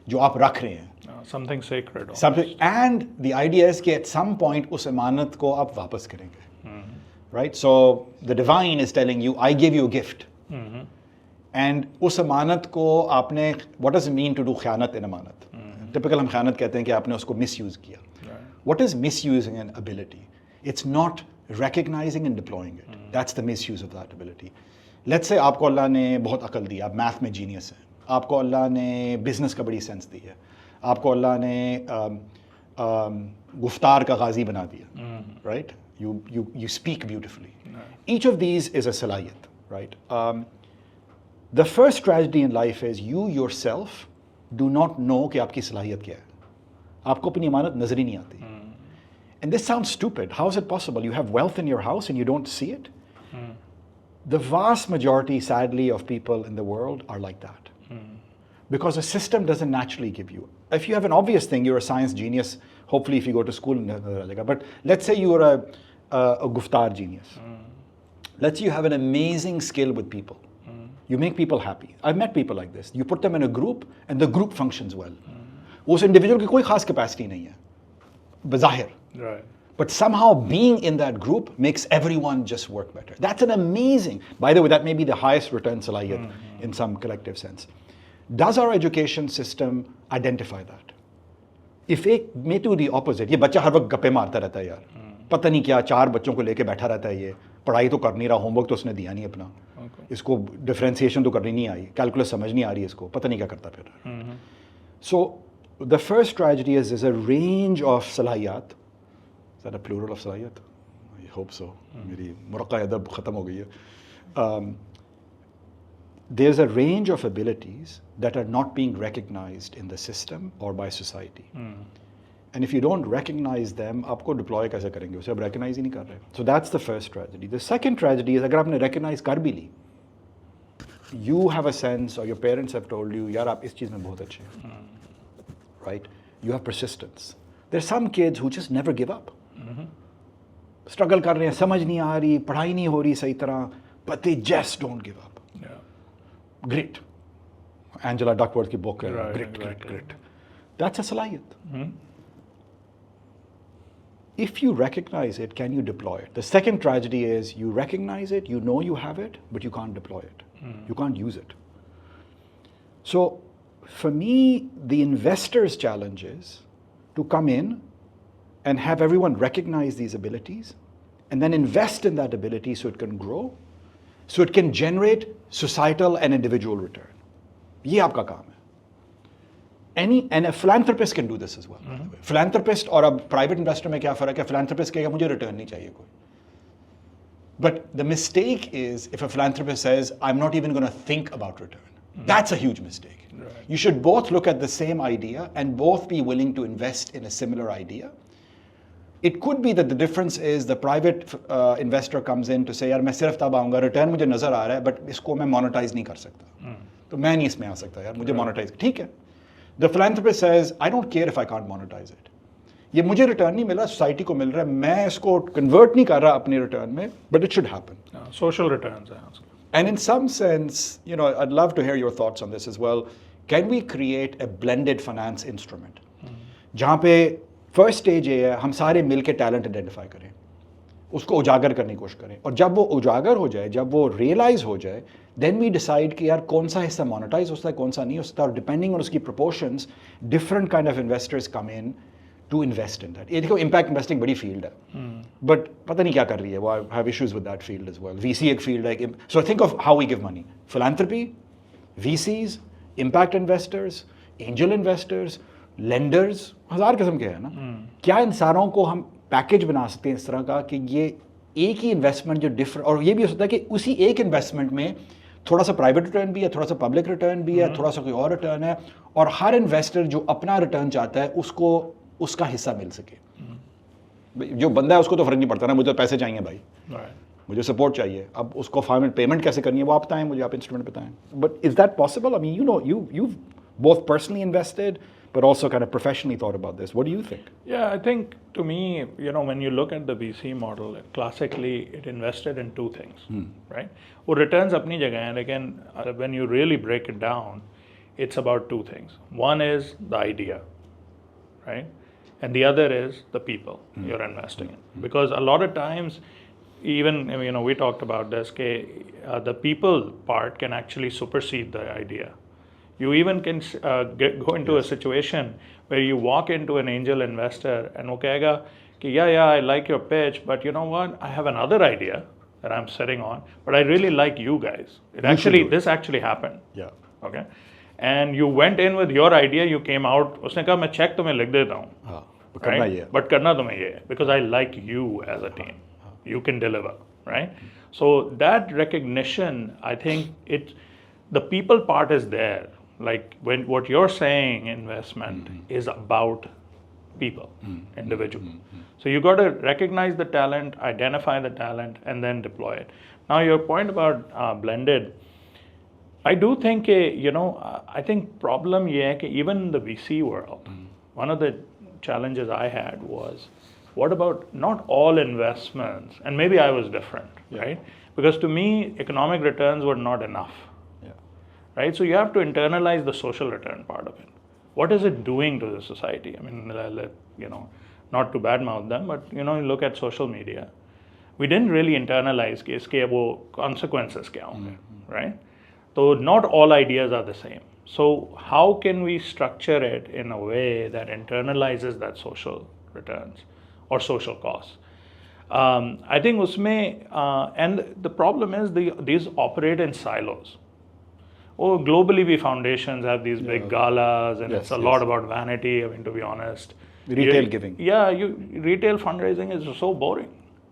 जो आप रख रहे हैं. Something sacred. Something, and the idea is कि at some point उस अमानत को आप वापस करेंगे, right? So the divine is telling you, I give you a gift, and उस अमानत को आपने, what does it mean to do ख़यानत in Amanat? Typical हम ख़यानत कहते हैं कि आपने उसको misuse किया. What is misusing an ability? It's not recognizing and deploying it. That's the misuse of that ability. Let's say आपको अल्लाह ने बहुत अकल दी, आप math में genius हैं, आपको अल्लाह ने बिजनेस का बड़ी सेंस दी है, आपको अल्लाह ने गुफ्तार का गाजी बना दिया, right? You speak beautifully. Each of these is a salayat, right? The first tragedy in life is you yourself do not know कि आपकी सलाहियत क्या है. आपको अपनी इमानत नजर ही नहीं आती. And this sounds stupid. How is it possible? You have wealth in your house and you don't see it? The vast majority, sadly, of people in the world are like that. Because the system doesn't naturally give you. If you have an obvious thing, you're a science genius, hopefully if you go to school, but let's say you are a guftar genius. Let's say you have an amazing skill with people. You make people happy. I've met people like this. You put them in a group and the group functions well. उस individual की कोई खास capacity नहीं है, बज़ाहिर. Right. But somehow being in that group makes everyone just work better. That's an amazing, by the way, that may be the highest return salahiyat in some collective sense. Does our education system identify that? If एक may do the opposite, ये बच्चा हर वक्त गप्पे मारता रहता है यार, पता नहीं क्या 4 बच्चों को लेके बैठा रहता है, ये पढ़ाई तो कर नहीं रहा, होमवर्क तो उसने दिया नहीं अपना, इसको डिफरेंशिएशन तो करनी नहीं आई, कैलकुलस समझ नहीं आ रही इसको, पता नहीं क्या करता फिर रहा है. So the first tragedy is there's a range of salahiyat. Is that a plural of salahiyat? I hope so. मेरी मुरक्का अदब ख़त्म हो गई है. There's a range of abilities that are not being recognized in the system or by society. And if you don't recognize them, आपको deploy कैसे करेंगे? उसे आप recognize ही नहीं कर रहे. So that's the first tragedy. The second tragedy is अगर आपने recognize कर भी ली, you have a sense or your parents have told you, यार आप इस चीज़ में बहुत अच्छे हैं. Right? You have persistence. There's some kids who just never give up. Struggle कर रहे हैं, समझ नहीं आ रही, पढ़ाई नहीं हो रही सही तरह, but they just don't give up. Grit. Angela Duckworth की book है, grit. That's a salahiyat. If you recognize it, can you deploy it? The second tragedy is you recognize it, you know you have it, but you can't deploy it. You can't use it. So for me, the investor's challenge is to come in and have everyone recognize these abilities and then invest in that ability so it can grow, so it can generate societal and individual return. ये आपका काम है. And a philanthropist can do this as well. By the way. Philanthropist और अब private investor में क्या फ़र्क है? Philanthropist कहेगा मुझे return नहीं चाहिए कोई. But the mistake is if a philanthropist says, I'm not even going to think about return. That's a huge mistake. Right. You should both look at the same idea and both be willing to invest in a similar idea. It could be that the difference is the private investor comes in to say, यार मैं सिर्फ तब आऊँगा, return मुझे नज़र आ रहा है, but इसको मैं monetize नहीं कर सकता. तो मैं नहीं इसमें आ सकता यार, मुझे monetize. ठीक है. The philanthropist says, I don't care if I can't monetize it. ये मुझे return नहीं मिला, society को मिल रहा है, मैं इसको convert नहीं कर रहा अपने return में, but it should happen. Social returns. And in some sense, you know, I'd love to hear your thoughts on this as well. Can we create a blended finance instrument? जहाँ पे first stage ये है, हम सारे मिलके talent identify करें, उसको उजागर करने की कोशिश करें, और जब वो उजागर हो जाए, जब वो realize हो जाए, then we decide कि यार कौन सा हिस्सा monetize हो सकता है, कौन सा नहीं हो सकता, और depending on उसकी proportions, different kind of investors come in to invest in that. ये देखो impact investing बड़ी field है, but पता नहीं क्या कर रही है, वो I have issues with that field as well. VC एक field है, so think of how we give money. Philanthropy, VCs, impact investors, angel investors, lenders, 1000 किस्म के हैं ना. क्या इन सारों को हम पैकेज बना सकते हैं इस तरह का कि ये एक ही इन्वेस्टमेंट जो डिफरेंट, और ये भी हो सकता है कि उसी एक इन्वेस्टमेंट में थोड़ा सा प्राइवेट रिटर्न भी है, थोड़ा सा पब्लिक रिटर्न भी है, थोड़ा सा कोई और रिटर्न है, और हर इन्वेस्टर जो अपना रिटर्न चाहता है उसको उसका हिस्सा मिल सके. जो बंदा है उसको तो फर्क नहीं पड़ता ना, मुझे तो पैसे चाहिए भाई, मुझे सपोर्ट चाहिए, अब उसको फाइनल पेमेंट कैसे करनी है वो आप बताएं मुझे, आप इंस्ट्रूमेंट बताएं. But is that possible? I mean you know you've both personally invested but also kind of professionally thought about this. What do you think? Yeah, I think to me, you know, when you look at the VC model, classically it invested in two things, right? वो returns अपनी जगह हैं, लेकिन when you really break it down, it's about two things. One is the idea, right? And the other is the people you're investing in. Because a lot of times, even, you know, we talked about this, the people part can actually supersede the idea. You even can go into a situation where you walk into an angel investor and वो कहेगा कि yeah, I like your pitch, but you know what, I have another idea that I'm sitting on, but I really like you guys. This actually happened. Yeah. Okay. and you went in with your idea, you came out, उसने कहा मैं check तुम्हें लिख देता हूँ, हाँ, करना right? ये है. But करना तुम्हें ये है, because I like you as a team. You can deliver, right? So that recognition, I think the people part is there. Like when what you're saying, investment is about people, individual. So you got to recognize the talent, identify the talent, and then deploy it. Now your point about blended, I do think, I think problem ye hai कि even in the VC world, one of the challenges I had was, what about not all investments, and maybe I was different, right? Because to me, economic returns were not enough, right? So you have to internalize the social return part of it. What is it doing to the society? I mean, not to badmouth them, but you look at social media. We didn't really internalize कि इसके वो consequences क्या होंगे, right? So not all ideas are the same. So how can we structure it in a way that internalizes that social returns or social costs? I think उसमें and the problem is these operate in silos. Oh, globally, we foundations have these big galas, and it's a lot about vanity. I mean, to be honest, retail giving. Yeah, retail fundraising is so boring,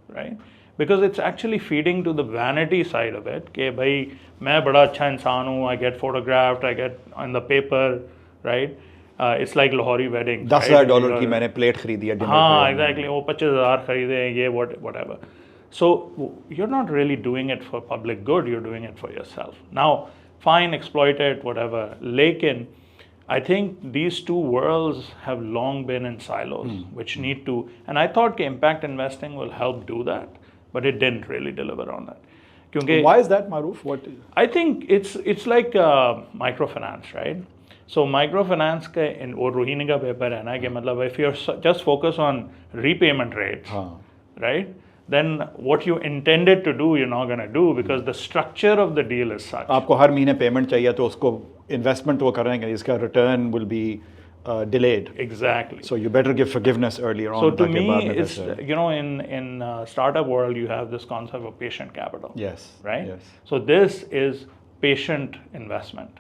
right? Because it's actually feeding to the vanity side of it. कि भाई मैं बड़ा अच्छा इंसान हूँ. I get photographed. I get on the paper, right? It's like Lahori wedding. $10,000 की मैंने plate खरीदी है dinner पे. हाँ, exactly. वो 25,000 खरीदे ये whatever. So you're not really doing it for public good. You're doing it for yourself. Now, fine, exploit it, whatever. Lekin, I think these two worlds have long been in silos, which need to. And I thought impact investing will help do that, but it didn't really deliver on that. Why is that, Maroof? I think it's like microfinance, right? So microfinance का वो रोहिणी का paper है ना कि मतलब if you're just focus on repayment rates, right? Then what you intended to do, you're not going to do because the structure of the deal is such. आपको हर महीने payment चाहिए तो उसको investment वो करेंगे, इसका return will be delayed. Exactly. So you better give forgiveness earlier on. So to me, it's in startup world you have this concept of patient capital. Yes. Right. Yes. So this is patient investment,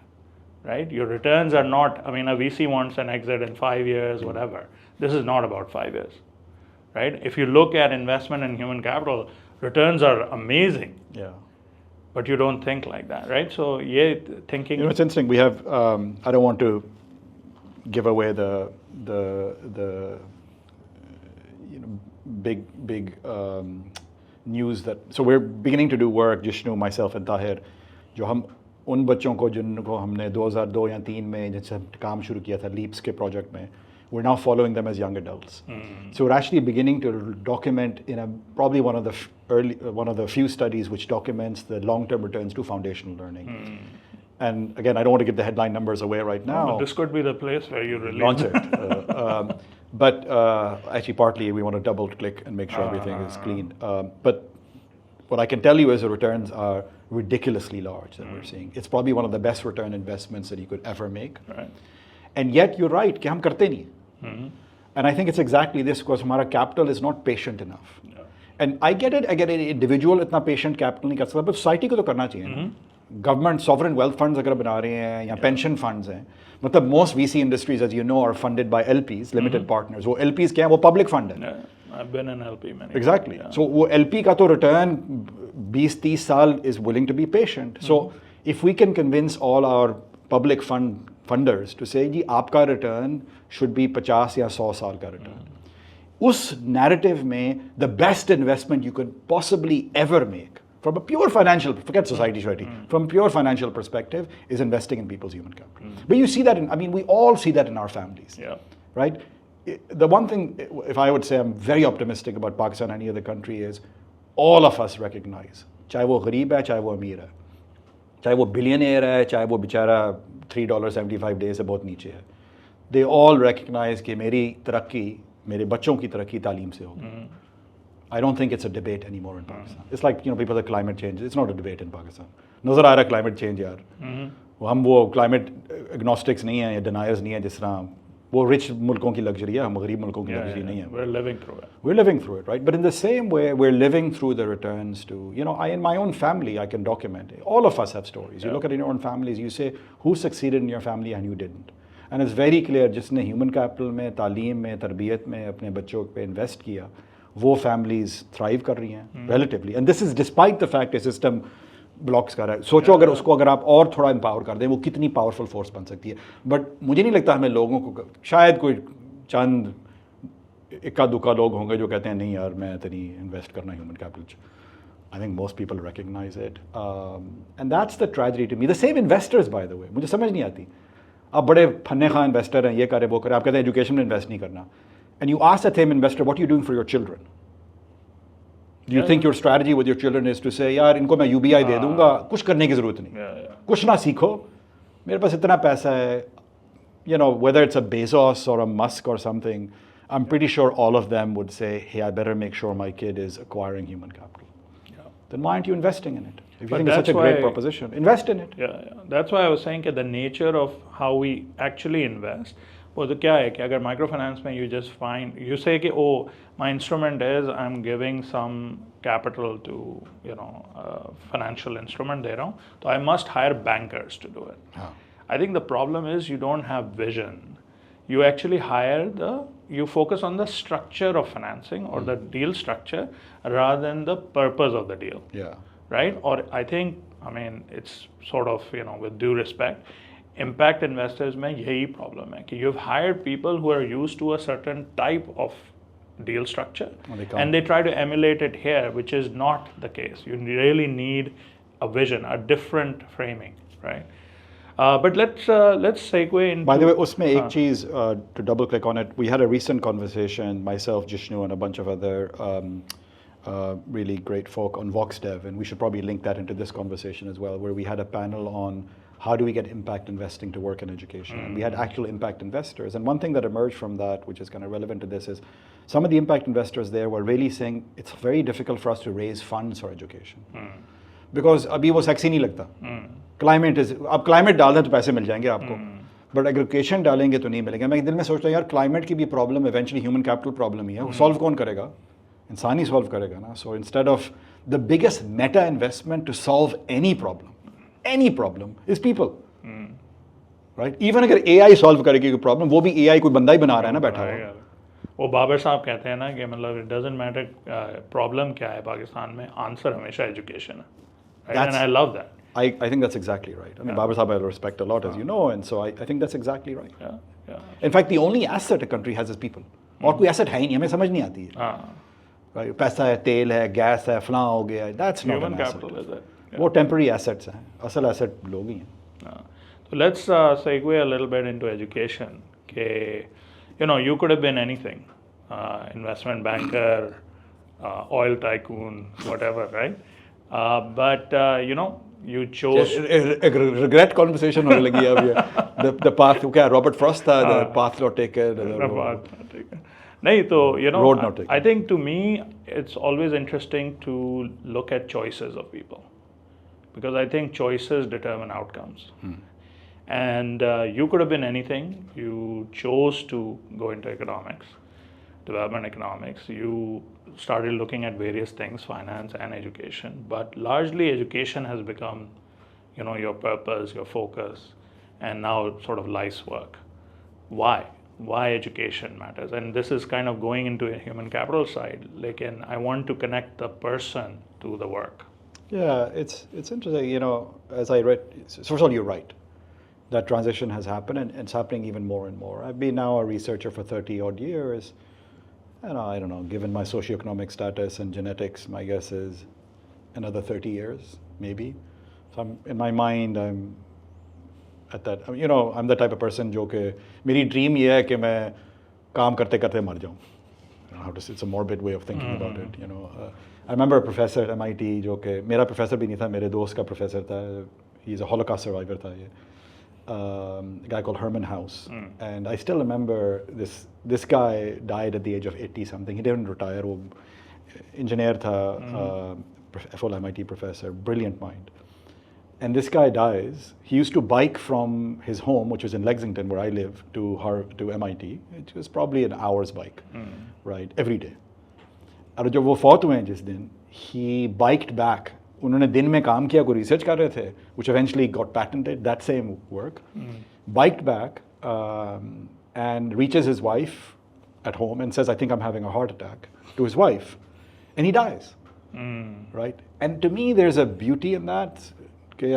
right? Your returns are not. I mean, a VC wants an exit in 5 years, whatever. This is not about 5 years. Right? If you look at investment in human capital, returns are amazing. Yeah. But you don't think like that, right? So, thinking. It's interesting. We have. I don't want to give away the big news that. So we're beginning to do work. Jishnu, myself, and Tahir. जो हम उन बच्चों को जिनको हमने 2002 या 3 में जैसे काम शुरू किया था लीप्स के प्रोजेक्ट में. We're now following them as young adults. So we're actually beginning to document in probably one of the few studies which documents the long-term returns to foundational learning. And again, I don't want to give the headline numbers away right now. Well, this could be the place where you release launch it. But actually, partly we want to double-click and make sure everything is clean. But what I can tell you is the returns are ridiculously large that we're seeing. It's probably one of the best return investments that you could ever make. Right. And yet you're right कि हम करते नहीं. And I think it's exactly this because हमारा capital is not patient enough. Yeah. And I get it, individual इतना patient capital नहीं कर सकता, but society को तो करना चाहिए. Government sovereign wealth funds अगर बना रहे हैं या pension funds हैं, मतलब most VC industries, as you know, are funded by LPs, limited partners. वो LPs क्या हैं? वो public fund है. Yeah. I've been an LP many times. Exactly. Yeah. So वो LP का तो return 20-30 साल is willing to be patient. So if we can convince all our public funders to say जी आपका return should be 50 या 100 साल का return. उस narrative में the best investment you could possibly ever make from a pure financial, forget society, from a pure financial perspective is investing in people's human capital. But you see that we all see that in our families, right? The one thing, if I would say I'm very optimistic about Pakistan and any other country is all of us recognize, चाहे वो गरीब है, चाहे वो अमीर है, चाहे वो billionaire है, चाहे वो बेचारा $3.75 डे से बहुत नीचे है, they all recognize कि मेरी तरक्की, मेरे बच्चों की तरक्की तालीम से होगी. I don't think it's a debate anymore in Pakistan. It's like, people say climate change. It's not a debate in Pakistan. नज़र आ रहा है climate change यार. हम वो climate agnostics नहीं हैं या deniers नहीं हैं जिस तरह वो rich मुल्कों की luxury है, हम गरीब मुल्कों की Yeah, luxury yeah, नहीं है. we're living through it. We're living through it, right? But in the same way, we're living through the returns to, in my own family, I can document it. All of us have stories. You Yeah. look at your own families, you say, who succeeded in your family and who didn't? And it's very clear, जिसने human capital में, तालीम में, तरबियत में अपने बच्चों पे invest किया, वो families thrive कर रही हैं, relatively. And this is despite the fact that system blocks कर रहा है. सोचो अगर उसको अगर आप और थोड़ा एम्पावर कर दें, वो कितनी पावरफुल फोर्स बन सकती है. बट मुझे नहीं लगता हमें लोगों को, शायद कोई चंद इक्का दुक्का लोग होंगे जो कहते हैं नहीं यार मैं तेरी इन्वेस्ट करना human capital. I think most people recognise it and that's the tragedy to me. The same investors by the way, मुझे समझ नहीं आती. आप बड़े फन्ने खां इन्वेस्टर हैं, ये करें वो करें, आप कहते हैं एजुकेशन में इन्वेस्ट नहीं करना. And you ask the same investor what you doing for your children. Do you think your strategy with your children is to say, यार इनको मैं UBI दे दूंगा, कुछ करने की ज़रूरत नहीं, कुछ ना सीखो, मेरे पास इतना पैसा है, whether it's a Bezos or a Musk or something, I'm pretty sure all of them would say, hey, I better make sure my kid is acquiring human capital. Yeah. Then why aren't you investing in it? If you think it's such a great proposition, invest in it. Yeah. That's why I was saying that the nature of how we actually invest, वो तो क्या है कि अगर micro finance में you just find, you say कि my instrument is I'm giving some capital to financial instrument दे रहा हूँ, तो I must hire bankers to do it. I think the problem is you don't have vision. You actually you focus on the structure of financing or the deal structure rather than the purpose of the deal. Yeah. Right? Or it's sort of, with due respect, impact investors में यही problem है कि you've hired people who are used to a certain type of deal structure and they try to emulate it here, which is not the case. You really need a vision, a different framing, right? But let's segue into. By the way, उसमें एक चीज़ to double click on it, we had a recent conversation, myself, Jishnu, and a bunch of other really great folk on VoxDev, and we should probably link that into this conversation as well, where we had a panel on how do we get impact investing to work in education. And we had actual impact investors. And one thing that emerged from that, which is kind of relevant to this, is some of the impact investors there were really saying it's very difficult for us to raise funds for education. Because अभी वो sexy नहीं लगता. Climate is, अब climate डाल दें तो पैसे मिल जाएंगे आपको. But education डालेंगे तो नहीं मिलेंगे. मैं दिल में सोचता हूँ यार climate की भी problem eventually human capital problem ही है. वो solve कौन करेगा? इंसान ही solve करेगा ना. So instead of the biggest meta investment to solve any problem is people. Right? Even अगर AI solve करेगी कोई problem, वो भी AI कोई बंदा ही बना रहा है ना बैठा हुआ. वो बाबर साहब कहते हैं ना कि मतलब it doesn't matter problem क्या है पाकिस्तान में, answer हमेशा education है. Right? And I love that. I think that's exactly right. I mean, Babar Sahib I respect a lot, as you know, and so I think that's exactly right. Yeah. In fact, the only asset a country has is people. और कोई asset है ही नहीं, हमें समझ नहीं आती है. Right? पैसा है, तेल है, गैस है, फलां हो गया. That's not an asset. Human capital is it. वो temporary assets हैं. असल asset लोग ही हैं. So let's segue a little bit into education. कि you could have been anything, investment banker, oil tycoon, whatever, right? But you chose. एक regret conversation होने लगी है अब. The path, क्या Robert Frost था, the path not taken. नहीं तो road not taken. I think to me it's always interesting to look at choices of people, because I think choices determine outcomes. And you could have been anything. You chose to go into economics, development economics. You started looking at various things, finance and education, but largely education has become, your purpose, your focus, and now sort of life's work. Why education matters? And this is kind of going into a human capital side. Like, and I want to connect the person to the work. Yeah, it's interesting. As I read, first of all, you're right. That transition has happened, and it's happening even more and more. I've been now a researcher for 30 odd years. And I don't know, given my socioeconomic status and genetics, my guess is another 30 years, maybe. So in my mind, I'm at that, I'm the type of person जो कि मेरी dream ये है कि मैं काम करते करते मर जाऊँ. I don't know how to say, it's a morbid way of thinking about it, I remember a professor at MIT जो कि मेरा professor भी नहीं था, मेरे दोस्त का professor था. He's a Holocaust survivor था ये. A guy called Herman House. And I still remember this guy died at the age of 80 something. He didn't retire. वो engineer था, full MIT professor, brilliant mind. And this guy dies. He used to bike from his home, which was in Lexington, where I live, to MIT. It was probably an hour's bike, right, every day. और जब वो फौत हुए हैं जिस दिन, he biked back. उन्होंने दिन में काम किया, कोई research कर रहे थे, which eventually got patented, that same work. Biked back and reaches his wife at home and says, I think I'm having a heart attack, to his wife. And he dies, right? And to me, there's a beauty in that. कि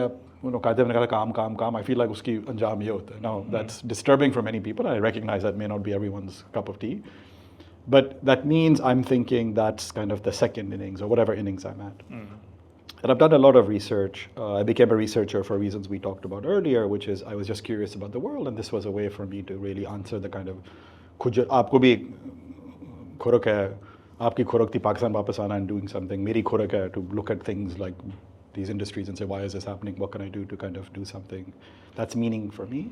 कायदे में काम, I feel like उसकी अंजाम ये होता है. Now, that's disturbing for many people. I recognize that may not be everyone's cup of tea. But that means I'm thinking that's kind of the second innings or whatever innings I'm at. And I've done a lot of research. I became a researcher for reasons we talked about earlier, which is I was just curious about the world, and this was a way for me to really answer the kind of आपको भी खुरक है, आपकी खुरक थी पाकिस्तान वापस आना and doing something. मेरी खुरक है to look at things like these industries and say, why is this happening? What can I do to kind of do something that's meaning for me?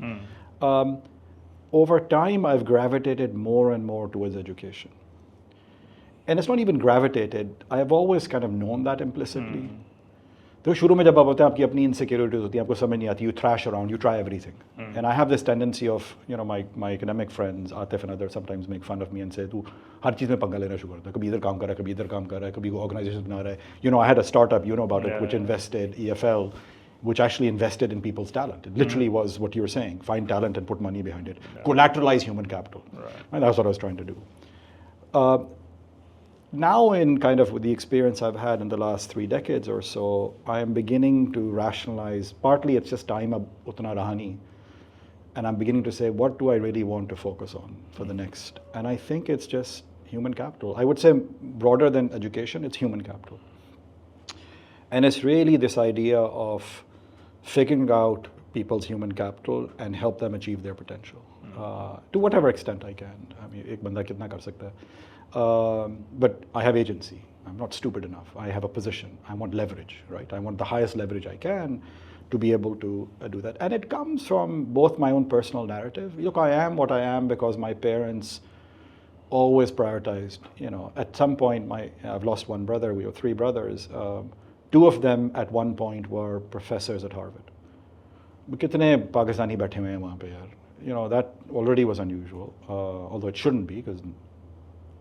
Over time, I've gravitated more and more towards education. And it's not even gravitated. I've always kind of known that implicitly. तो शुरू में जब आप होते हैं आपकी अपनी insecurities होती हैं, आपको समझ नहीं आती, you thrash around, you try everything. And I have this tendency of, my academic friends, Atif and others, sometimes make fun of me and say, तू हर चीज़ में पंगा लेना शुरू करता है, कभी इधर काम कर रहा है, कभी इधर काम कर रहा है, कभी वो organizations बना रहा है. I had a startup, about it, which invested, EFL, which actually invested in people's talent. It literally was what you were saying, find talent and put money behind it. Collateralize human capital. And that's what I was trying to do. Now in kind of the experience I've had in the last 3 decades or so, I am beginning to rationalize, partly it's just time ab utna raha nahi, and I'm beginning to say, what do I really want to focus on for the next? And I think it's just human capital. I would say broader than education, it's human capital. And it's really this idea of figuring out people's human capital and help them achieve their potential to whatever extent I can. I mean, ek banda kitna kar sakta hai. But I have agency. I'm not stupid enough. I have a position. I want leverage, right? I want the highest leverage I can to be able to do that. And it comes from both my own personal narrative. Look, I am what I am because my parents always prioritized, at some point, I've lost one brother, we have 3 brothers. 2 of them at one point were professors at Harvard. कितने पाकिस्तानी बैठे हुए हैं वहाँ पे यार? That already was unusual, although it shouldn't be, because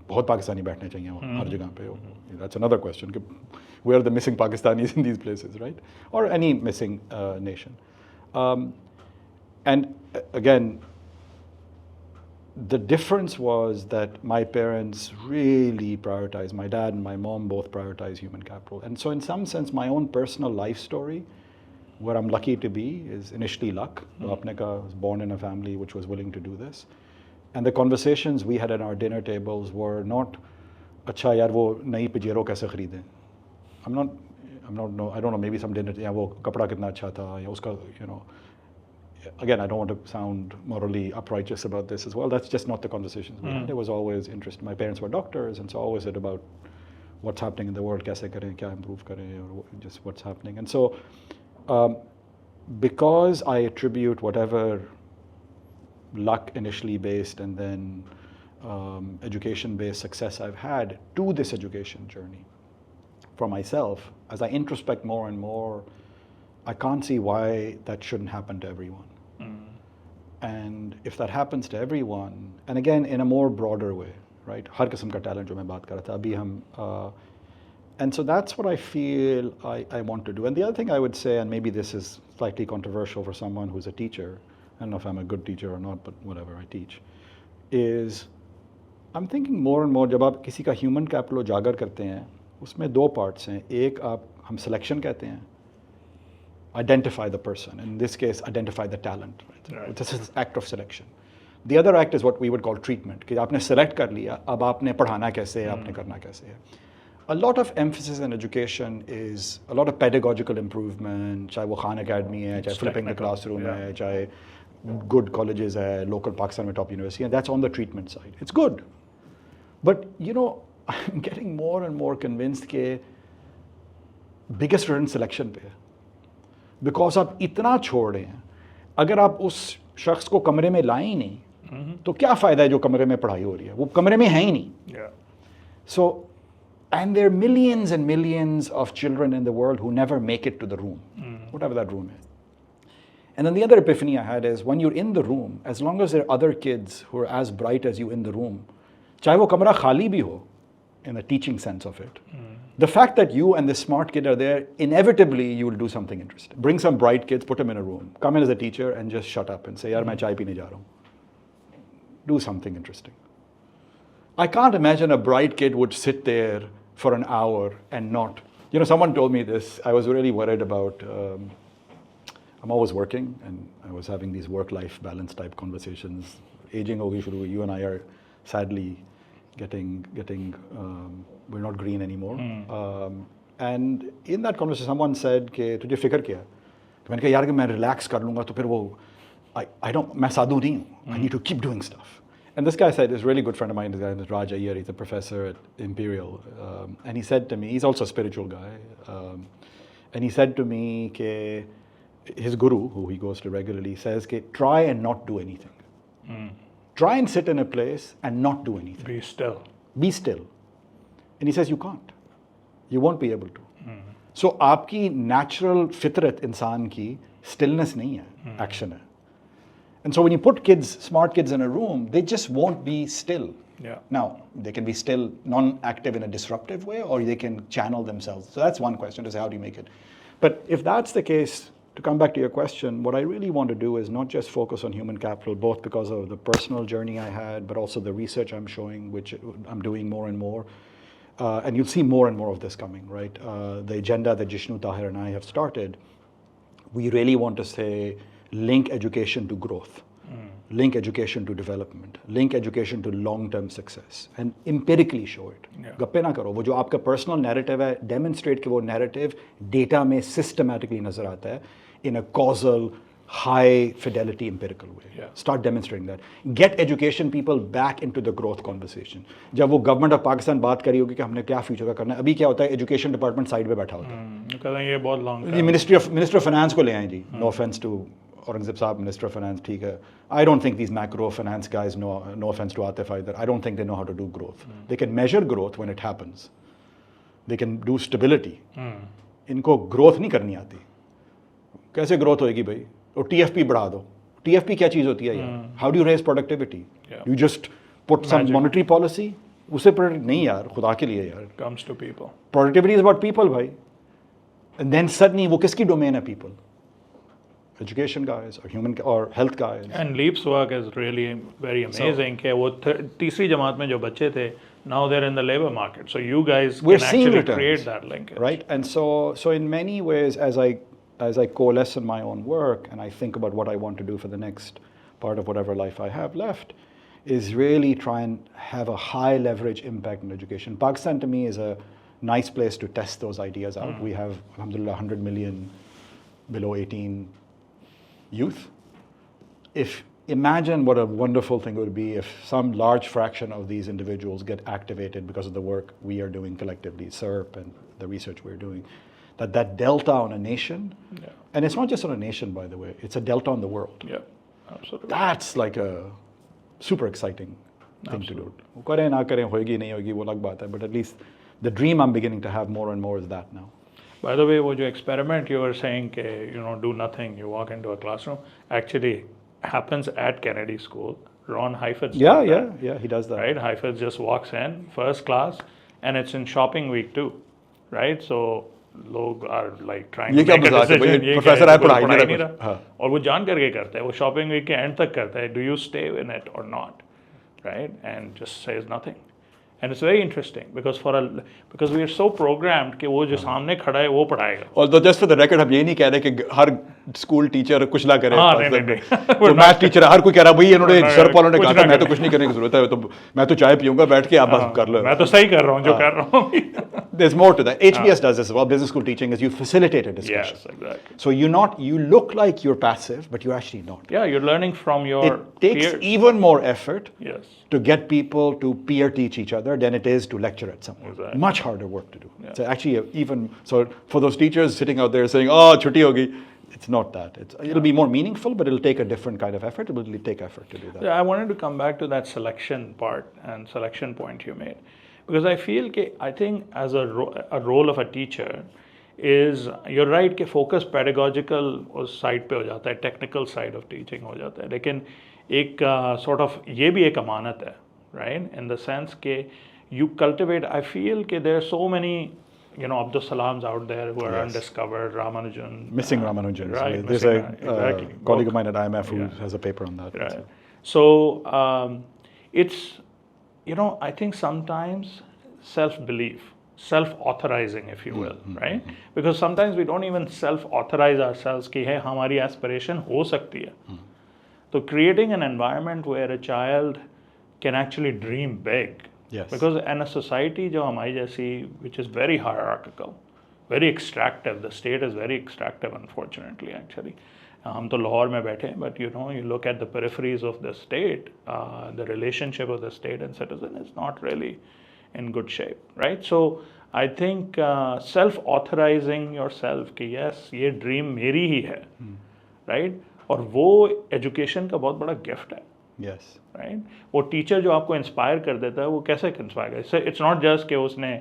बहुत पाकिस्तानी बैठने चाहिए हर जगह पे. That's another question. Where are the missing Pakistanis in these places, right? Or any missing nation. And again, the difference was that my parents really prioritized, my dad and my mom both prioritized human capital. And so in some sense, my own personal life story, where I'm lucky to be, is initially luck. Apne ka was born in a family which was willing to do this. And the conversations we had at our dinner tables were not, अच्छा यार वो नई पिजेरो कैसे खरीदें? I don't know, maybe some dinner, या वो कपड़ा कितना अच्छा था, या उसका, again, I don't want to sound morally uprighteous about this as well. That's just not the conversations we had. There was always interest. My parents were doctors, and so always said about what's happening in the world, कैसे करें, क्या improve करें, or just what's happening. And so, because I attribute whatever luck initially based and then education based success I've had to this education journey for myself, as I introspect more and more, I can't see why that shouldn't happen to everyone. And if that happens to everyone, and again in a more broader way, right? हर किस्म का talent जो मैं बात कर रहा था अभी हम and so that's what I feel I want to do. And the other thing I would say, and maybe this is slightly controversial for someone who's a teacher, I don't know if I'm a good teacher or not, but whatever, I teach, is I'm thinking more and more, जब आप किसी का human capital उजागर करते हैं, उसमें 2 parts हैं. एक हम selection कहते हैं, identify the person. In this case, identify the talent. Right? This is act of selection. The other act is what we would call treatment. कि आपने select कर लिया, अब आपने पढ़ाना कैसे है, आपने करना कैसे है. A lot of emphasis in education is a lot of pedagogical improvement, चाहे वो Khan Academy है, चाहे flipping the classroom है, चाहे good colleges है, local Pakistan में top university, and that's on the treatment side. It's good. But, I'm getting more and more convinced कि biggest role in selection पे है. Because आप इतना छोड़ रहे हैं, अगर आप उस शख्स को कमरे में लाए ही नहीं, तो क्या फ़ायदा है जो कमरे में पढ़ाई हो रही है? वो कमरे में है ही नहीं. So, and there are millions and millions of children in the world who never make it to the room. whatever that room is. And then the other epiphany I had is when you're in the room, as long as there are other kids who are as bright as you in the room, chahe wo kamra khali bhi ho, in the teaching sense of it, the fact that you and this smart kid are there, inevitably you will do something interesting. Bring some bright kids, put them in a room, come in as a teacher and just shut up and say, yaar, main chai peene ja raha hu. Do something interesting. I can't imagine a bright kid would sit there for an hour and not. You know, someone told me this. I was really worried about, I'm always working and I was having these work-life balance type conversations. Aging ho gayi shuru hui. You and I are sadly getting we're not green anymore. And in that conversation, someone said, "Ke tujhe fikr kya?" तो मैंने कहा यार कि मैं relax कर लूँगा तो फिर वो I don't, मैं साधु नहीं हूँ. I need to keep doing stuff. And this guy said, this really good friend of mine, this guy is Raj Iyer, he's a professor at Imperial. And he said to me, he's also a spiritual guy. And he said to me, ke, his guru, who he goes to regularly, says, ke, try and not do anything. Try and sit in a place and not do anything. Be still. Be still. And he says, you can't. You won't be able to. So, आपकी natural fitrat इंसान की stillness नहीं है, action है. And so when you put kids, smart kids in a room, they just won't be still. Yeah. Now, they can be still non-active in a disruptive way, or they can channel themselves. So that's one question, to say, how do you make it? But if that's the case, to come back to your question, what I really want to do is not just focus on human capital, both because of the personal journey I had, but also the research I'm showing, which I'm doing more and more. And you'll see more and more of this coming, right? The agenda that Jishnu Tahir and I have started, we really want to say, link education to growth, link education to development, link education to long-term success, and empirically show it. गप्पे ना करो, वो जो आपका personal narrative है, demonstrate कि वो narrative data में systematically नजर आता है in a causal, high fidelity empirical way. Yeah. Start demonstrating that. Get education people back into the growth conversation. जब वो गवर्नमेंट ऑफ पाकिस्तान बात करी होगी कि हमने क्या फ्यूचर का करना है, अभी क्या होता है, एजुकेशन डिपार्टमेंट साइड पे बैठा होता है. कहते हैं ये बहुत लॉन्ग. ये मिनिस्टर ऑफ फाइनेंस को ले आए जी. नो ऑफेंस टू औरंगजेब साहब, मिनिस्टर ऑफ फाइनेंस, ठीक है. I don't think these macro finance guys know, no offense to Atif either, I don't think they know how to do growth. They can measure growth when it happens. They can do stability. इनको growth नहीं करनी आती. कैसे growth होएगी भाई? और TFP बढ़ा दो. TFP क्या चीज़ होती है यार? How do you raise productivity? You just put some monetary policy? उसे नहीं यार, खुदा के लिए यार. Comes to people. Productivity is about people भाई. And then suddenly वो किसकी domain है people? Education guys or human or health guys. And Leap's work is really very amazing. कि वो तीसरी जमात में जो बच्चे थे, now they're in the labor market. So you guys can actually create that linkage. Right, and so in many ways, as I coalesce in my own work and I think about what I want to do for the next part of whatever life I have left, is really try and have a high leverage impact in education. Pakistan to me is a nice place to test those ideas out. We have, alhamdulillah, 100 million below 18 youth. Imagine what a wonderful thing it would be if some large fraction of these individuals get activated because of the work we are doing collectively, CERP and the research we're doing, that delta on a nation, and it's not just on a nation, by the way, it's a delta on the world. Yeah, absolutely. That's like a super exciting thing to do. Kare na kare, hoegi nahi hoegi, wo alag baat hai, but at least the dream I'm beginning to have more and more is that now. By the way, wo jo experiment you were saying, do nothing, you walk into a classroom, actually happens at Kennedy School. Ron Heifetz. Yeah, he does that. Right, Heifetz just walks in, first class, and it's in shopping week too, right? So लोग are like trying to make a decision. ये professor है पढ़ाई नहीं रहा, और वो जान करके करता है, वो shopping week के end तक करता है. Do you stay in it or not, right? And just says nothing. And it's very interesting because we are so programmed कि वो जो सामने खड़ा है वो पढ़ाएगा. Although just for the record हम ये नहीं कह रहे कि हर स्कूल टीचर कुछ ना करे. नहीं. तो मैथ टीचर हर कोई कह रहा भाई इन्होंने सर वालों ने कहा था मैं तो कुछ नहीं करने की जरूरत है, तो मैं तो चाय पीऊंगा बैठ के, आप बस कर लो. मैं तो सही कर रहा हूँ जो कर रहा हूँ. There's more to that. HBS does this as well. Business school teaching is you facilitate a discussion. Yes, exactly. So you look like you're passive, but you're actually not. Yeah, you're learning from your It takes peers. even more effort Yes. to get people to peer teach each other than it is to lecture at someone. Exactly. Much harder work to do. Yeah. So actually so for those teachers sitting out there saying, oh, chutti hogi, it's not that. It'll be more meaningful, but it'll take a different kind of effort. It'll take effort to do that. Yeah, I wanted to come back to that selection part and selection point you made. Because I think as a role of a teacher is you're right कि focus pedagogical उस side पे हो जाता है, technical side of teaching हो जाता है, लेकिन एक sort of ये भी एक अमानत है, right? In the sense कि you cultivate, I feel कि there are so many, you know, Abdul Salams out there who are undiscovered, Ramanujan. Missing Ramanujan. Right. There's a colleague of mine at IMF who has a paper on that. Right. So it's, you know, I think sometimes self-belief, self-authorizing, if you will, right? Because sometimes we don't even self-authorize ourselves कि है हमारी aspiration हो सकती है. So creating an environment where a child can actually dream big. Yes. Because in a society जो हमारी जैसी, which is very hierarchical, very extractive, the state is very extractive, unfortunately, actually. हम तो लाहौर में बैठे हैं, but you know, you look at the peripheries of the state, the relationship of the state and citizen is not really in good shape, right? So I think self-authorizing yourself कि yes, ये dream मेरी ही है, right? और वो education का बहुत बड़ा gift है. Yes. Right? वो टीचर जो आपको इंस्पायर कर देता है वो कैसे इंस्पायर करे? इट्स नॉट जस्ट कि उसने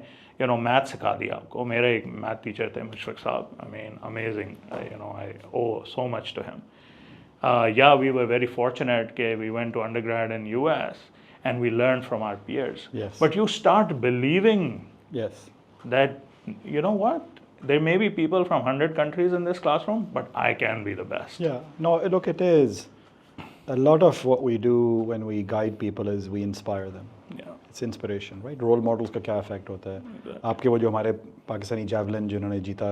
यू नो मैथ सिखा दिया आपको. मेरे एक मैथ टीचर थे Mushfiq sahab, I mean amazing, you know I owe so much to him. Yeah, we were very fortunate कि we went to undergrad in US and we learned from our peers. Yes. But you start believing that, you know what, there may be people from 100 countries in this classroom, but I can be the best. Yeah, no, look, it is. A lot of what we do when we guide people is we inspire them. Yeah. It's inspiration, right? Role models का क्या effect होता है? आपके वो जो हमारे Pakistani javelin जिन्होंने जीता,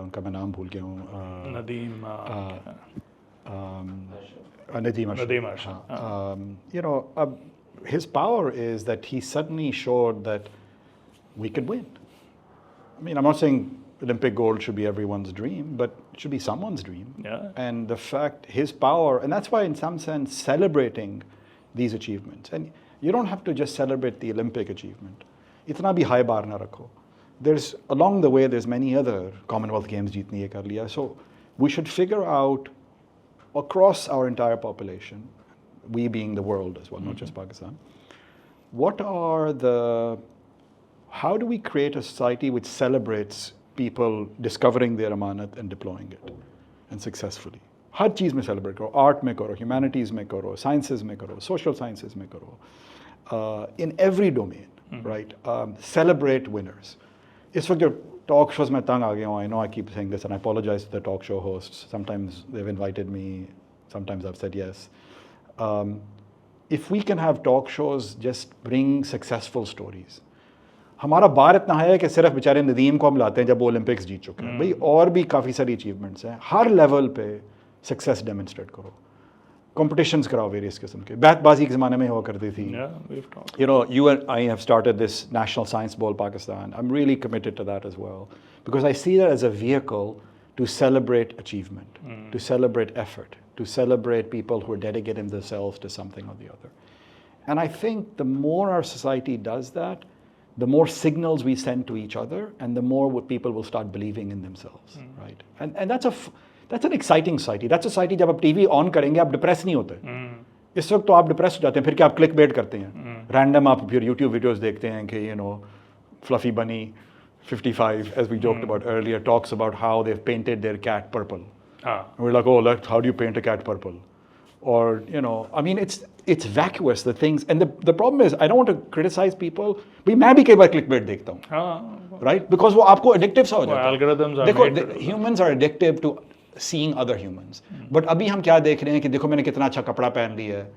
उनका मैं नाम भूल गया हूँ. Nadeem Arshad. You know, his power is that he suddenly showed that we could win. I mean, I'm not saying Olympic gold should be everyone's dream, but it should be someone's dream. Yeah. And the fact, his power, and that's why in some sense celebrating these achievements, and you don't have to just celebrate the Olympic achievement. Itna bhi high bar na rakho. There's, along the way, there's many other Commonwealth Games jeetni hai kar liya. So we should figure out across our entire population, we being the world as well, not just Pakistan, how do we create a society which celebrates people discovering their amanat and deploying it, and successfully. हर चीज़ में celebrate करो, art में करो, humanities में करो, sciences में करो, social sciences में करो, in every domain, right? Celebrate winners. इस वक्त जो talk shows में तंग आ गया हूँ, I know I keep saying this and I apologize to the talk show hosts. Sometimes they've invited me, sometimes I've said yes. If we can have talk shows, just bring successful stories. हमारा बार इतना है कि सिर्फ बेचारे नदीम को हम लाते हैं जब वो ओलंपिक्स जीत चुके हैं. भाई और भी काफ़ी सारी अचीवमेंट्स हैं. हर लेवल पे सक्सेस डेमोन्स्ट्रेट करो. कॉम्पिटिशन्स कराओ वेरियस किस्म के. बैतबाजी के ज़माने में हुआ करती थी. You know, you and I have started this National Science Bowl Pakistan. I'm really committed to that as well because I see that as a vehicle to celebrate achievement, to celebrate effort, to celebrate people who are dedicating themselves to something or the other. And I think the more our society does that, the more signals we send to each other, and the more people will start believing in themselves, right? And that's an exciting society. That's a society जब आप TV on करेंगे आप depressed नहीं होते. इस वक्त तो आप depressed हो जाते हैं. फिर क्या आप clickbait करते हैं? Random आप फिर YouTube videos देखते हैं कि you know, Fluffy Bunny 55, as we joked about earlier, talks about how they've painted their cat purple. And we're like, oh, how do you paint a cat purple? Or, you know, I mean, it's vacuous, the things. And the problem is, I don't want to criticize people, but मैं भी कई बार clickbait देखता हूँ. Right? Because वो आपको addictive सा हो जाता है. Algorithms are देखो, humans are addictive to seeing other humans. But अभी हम क्या देख रहे हैं कि देखो मैंने कितना अच्छा कपड़ा पहन लिया है,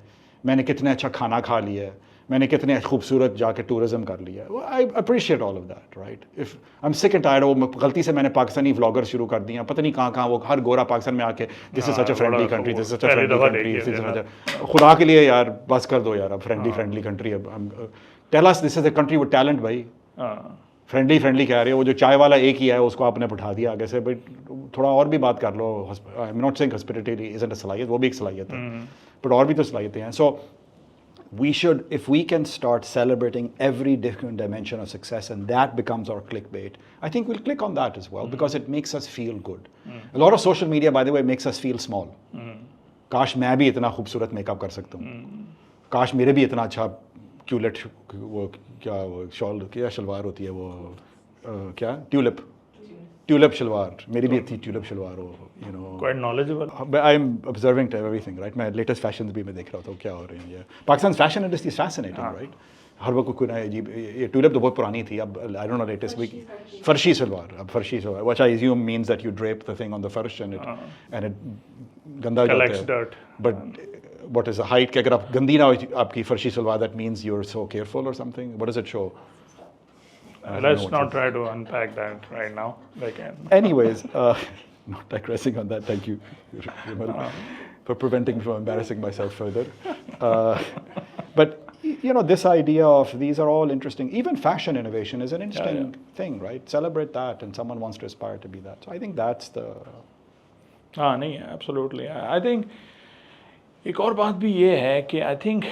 मैंने कितना अच्छा खाना खा लिया है, मैंने कितने खूबसूरत जाके टूरिज्म कर लिया. I appreciate all of that, right? If I'm sick and tired, वो गलती से मैंने पाकिस्तानी व्लॉगर शुरू कर दिया, पता नहीं कहाँ वो हर गोरा पाकिस्तान में आके this is such a friendly country, this is such a friendly country, खुदा के लिए यार बस कर दो यार, अब friendly country अब tell us this is a country with talent भाई. फ्रेंडली कह रहे हो, वो जो चाय वाला एक ही है उसको आपने बिठा दिया आगे से, भाई थोड़ा और भी बात कर लो. I am not saying hospitality isn't a सलाहियत, वो भी एक सलाहियत है, बट और भी तो सलाहियतें हैं. सो we should, if we can start celebrating every different dimension of success and that becomes our clickbait, I think we'll click on that as well because it makes us feel good. A lot of social media, by the way, makes us feel small. काश मैं भी इतना खूबसूरत makeup कर सकता हूँ, काश मेरे भी इतना अच्छा क्यूलेट वो क्या वो शॉल क्या शलवार होती है वो क्या ट्यूलिप tulip shalwar. मेरी भी थी tulip shalwar हो, you know. Quite knowledgeable. But I'm observing to everything, right? मैं latest fashions भी मैं देख रहा था क्या हो रही है ये. Pakistan's fashion industry is fascinating, right? हर वक्त कोई नया अजीब ये tulip तो बहुत पुरानी थी. अब I don't know latest week. Farshi shalwar. अब farshi shalwar, which I assume means that you drape the thing on the farsh and it गंदा हो Collects जाता है. dirt. But what is the height? कि अगर आप गंदी ना हो आपकी फर्शी salwar, that means you're so careful or something. What does it show? Let's not try to unpack that right now. Anyways, not digressing on that. Thank you for preventing me from embarrassing myself further. But you know, this idea of these are all interesting. Even fashion innovation is an interesting thing, right? Celebrate that, and someone wants to aspire to be that. So I think that's the. नहीं, absolutely. I think एक और बात भी ये है कि I think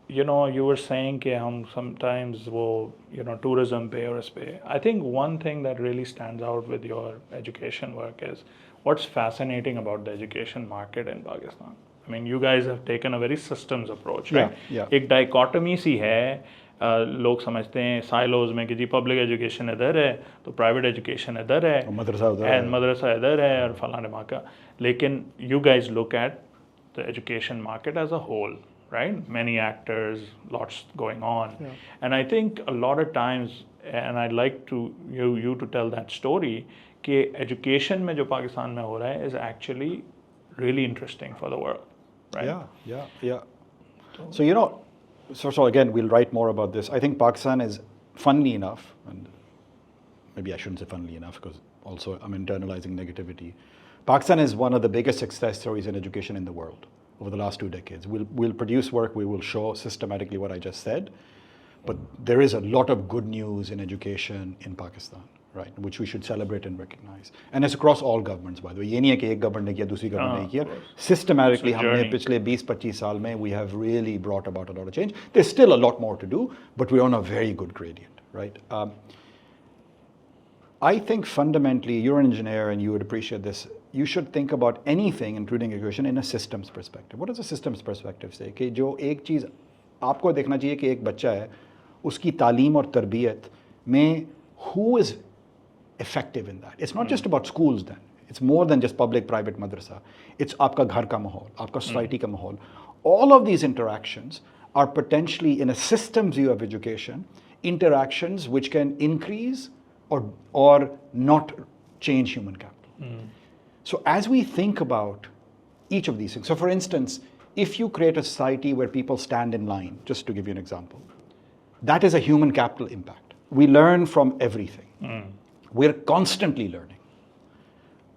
you know you were saying कि हम sometimes वो you know tourism पे और इस पे. I think one thing that really stands out with your education work is what's fascinating about the education market in Pakistan. I mean, you guys have taken a very systems approach, right? Yeah. एक dichotomy सी है. लोग समझते हैं silos में कि जी public education इधर है तो प्राइवेट एजुकेशन इधर है एंड मदरसा इधर है और फलाने माँ का. लेकिन you guys look at the education market as a whole, right? Many actors, lots going on. And I think a lot of times, and I'd like to you to tell that story, कि education में जो पाकिस्तान में हो रहा है is actually really interesting for the world, right? Yeah. So you know, so again, we'll write more about this. I think Pakistan is, funnily enough, and maybe I shouldn't say funnily enough because also I'm internalizing negativity. Pakistan is one of the biggest success stories in education in the world over the last 2 decades. We'll produce work, we will show systematically what I just said, but there is a lot of good news in education in Pakistan, right, which we should celebrate and recognize. And it's across all governments, by the way. ये नहीं है कि एक government ने किया, दूसरी government ने किया. Systematically, हमने पिछले 20-25 साल में we have really brought about a lot of change. There's still a lot more to do, but we're on a very good gradient, right? I think fundamentally, you're an engineer and you would appreciate this. You should think about anything, including education, in a systems perspective. What does a systems perspective say? कि जो एक चीज़ आपको देखना चाहिए कि एक बच्चा है, उसकी तालीम और तरबियत में who is effective in that. It's not just about schools then. It's more than just public, private madrasa. It's आपका घर का माहौल, आपका society का माहौल. All of these interactions are potentially, in a systems view of education, interactions which can increase or not change human capital. So as we think about each of these things, so for instance, if you create a society where people stand in line, just to give you an example, that is a human capital impact. We learn from everything. We're constantly learning.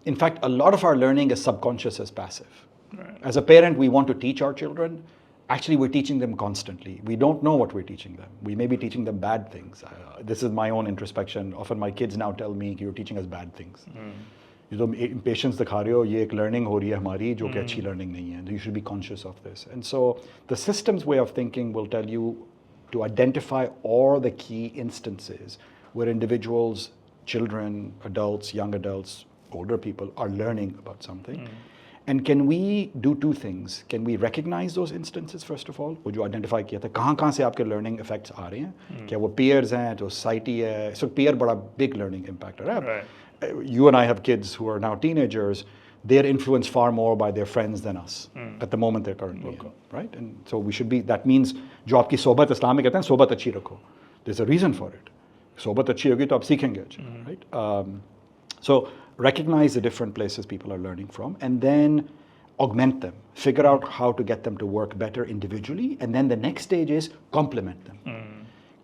In fact, a lot of our learning is subconscious as passive. Right. As a parent, we want to teach our children. Actually, we're teaching them constantly. We don't know what we're teaching them. We may be teaching them bad things. This is my own introspection. Often my kids now tell me, you're teaching us bad things. You तो impatience दिखा रहे हो, ये एक learning हो रही है हमारी जो कि अच्छी learning नहीं है. You should be conscious of this. And so the systems way of thinking will tell you to identify all the key instances where individuals, children, adults, young adults, older people are learning about something. And can we do two things? Can we recognize those instances first of all? वो जो identify किया था, कहाँ से आपके learning effects आ रहे हैं? क्या वो peers हैं, तो society है? So peer बड़ा big learning impact है. Right. You and I have kids who are now teenagers. They're influenced far more by their friends than us at the moment they're currently in, right? And so we should be. That means जो आपकी सोबत इस्लाम में कहते हैं सोबत अच्छी रखो. There's a reason for it. सोबत अच्छी होगी तो आप सीखेंगे अच्छे, right? So recognize the different places people are learning from and then augment them. Figure out how to get them to work better individually, and then the next stage is complement them.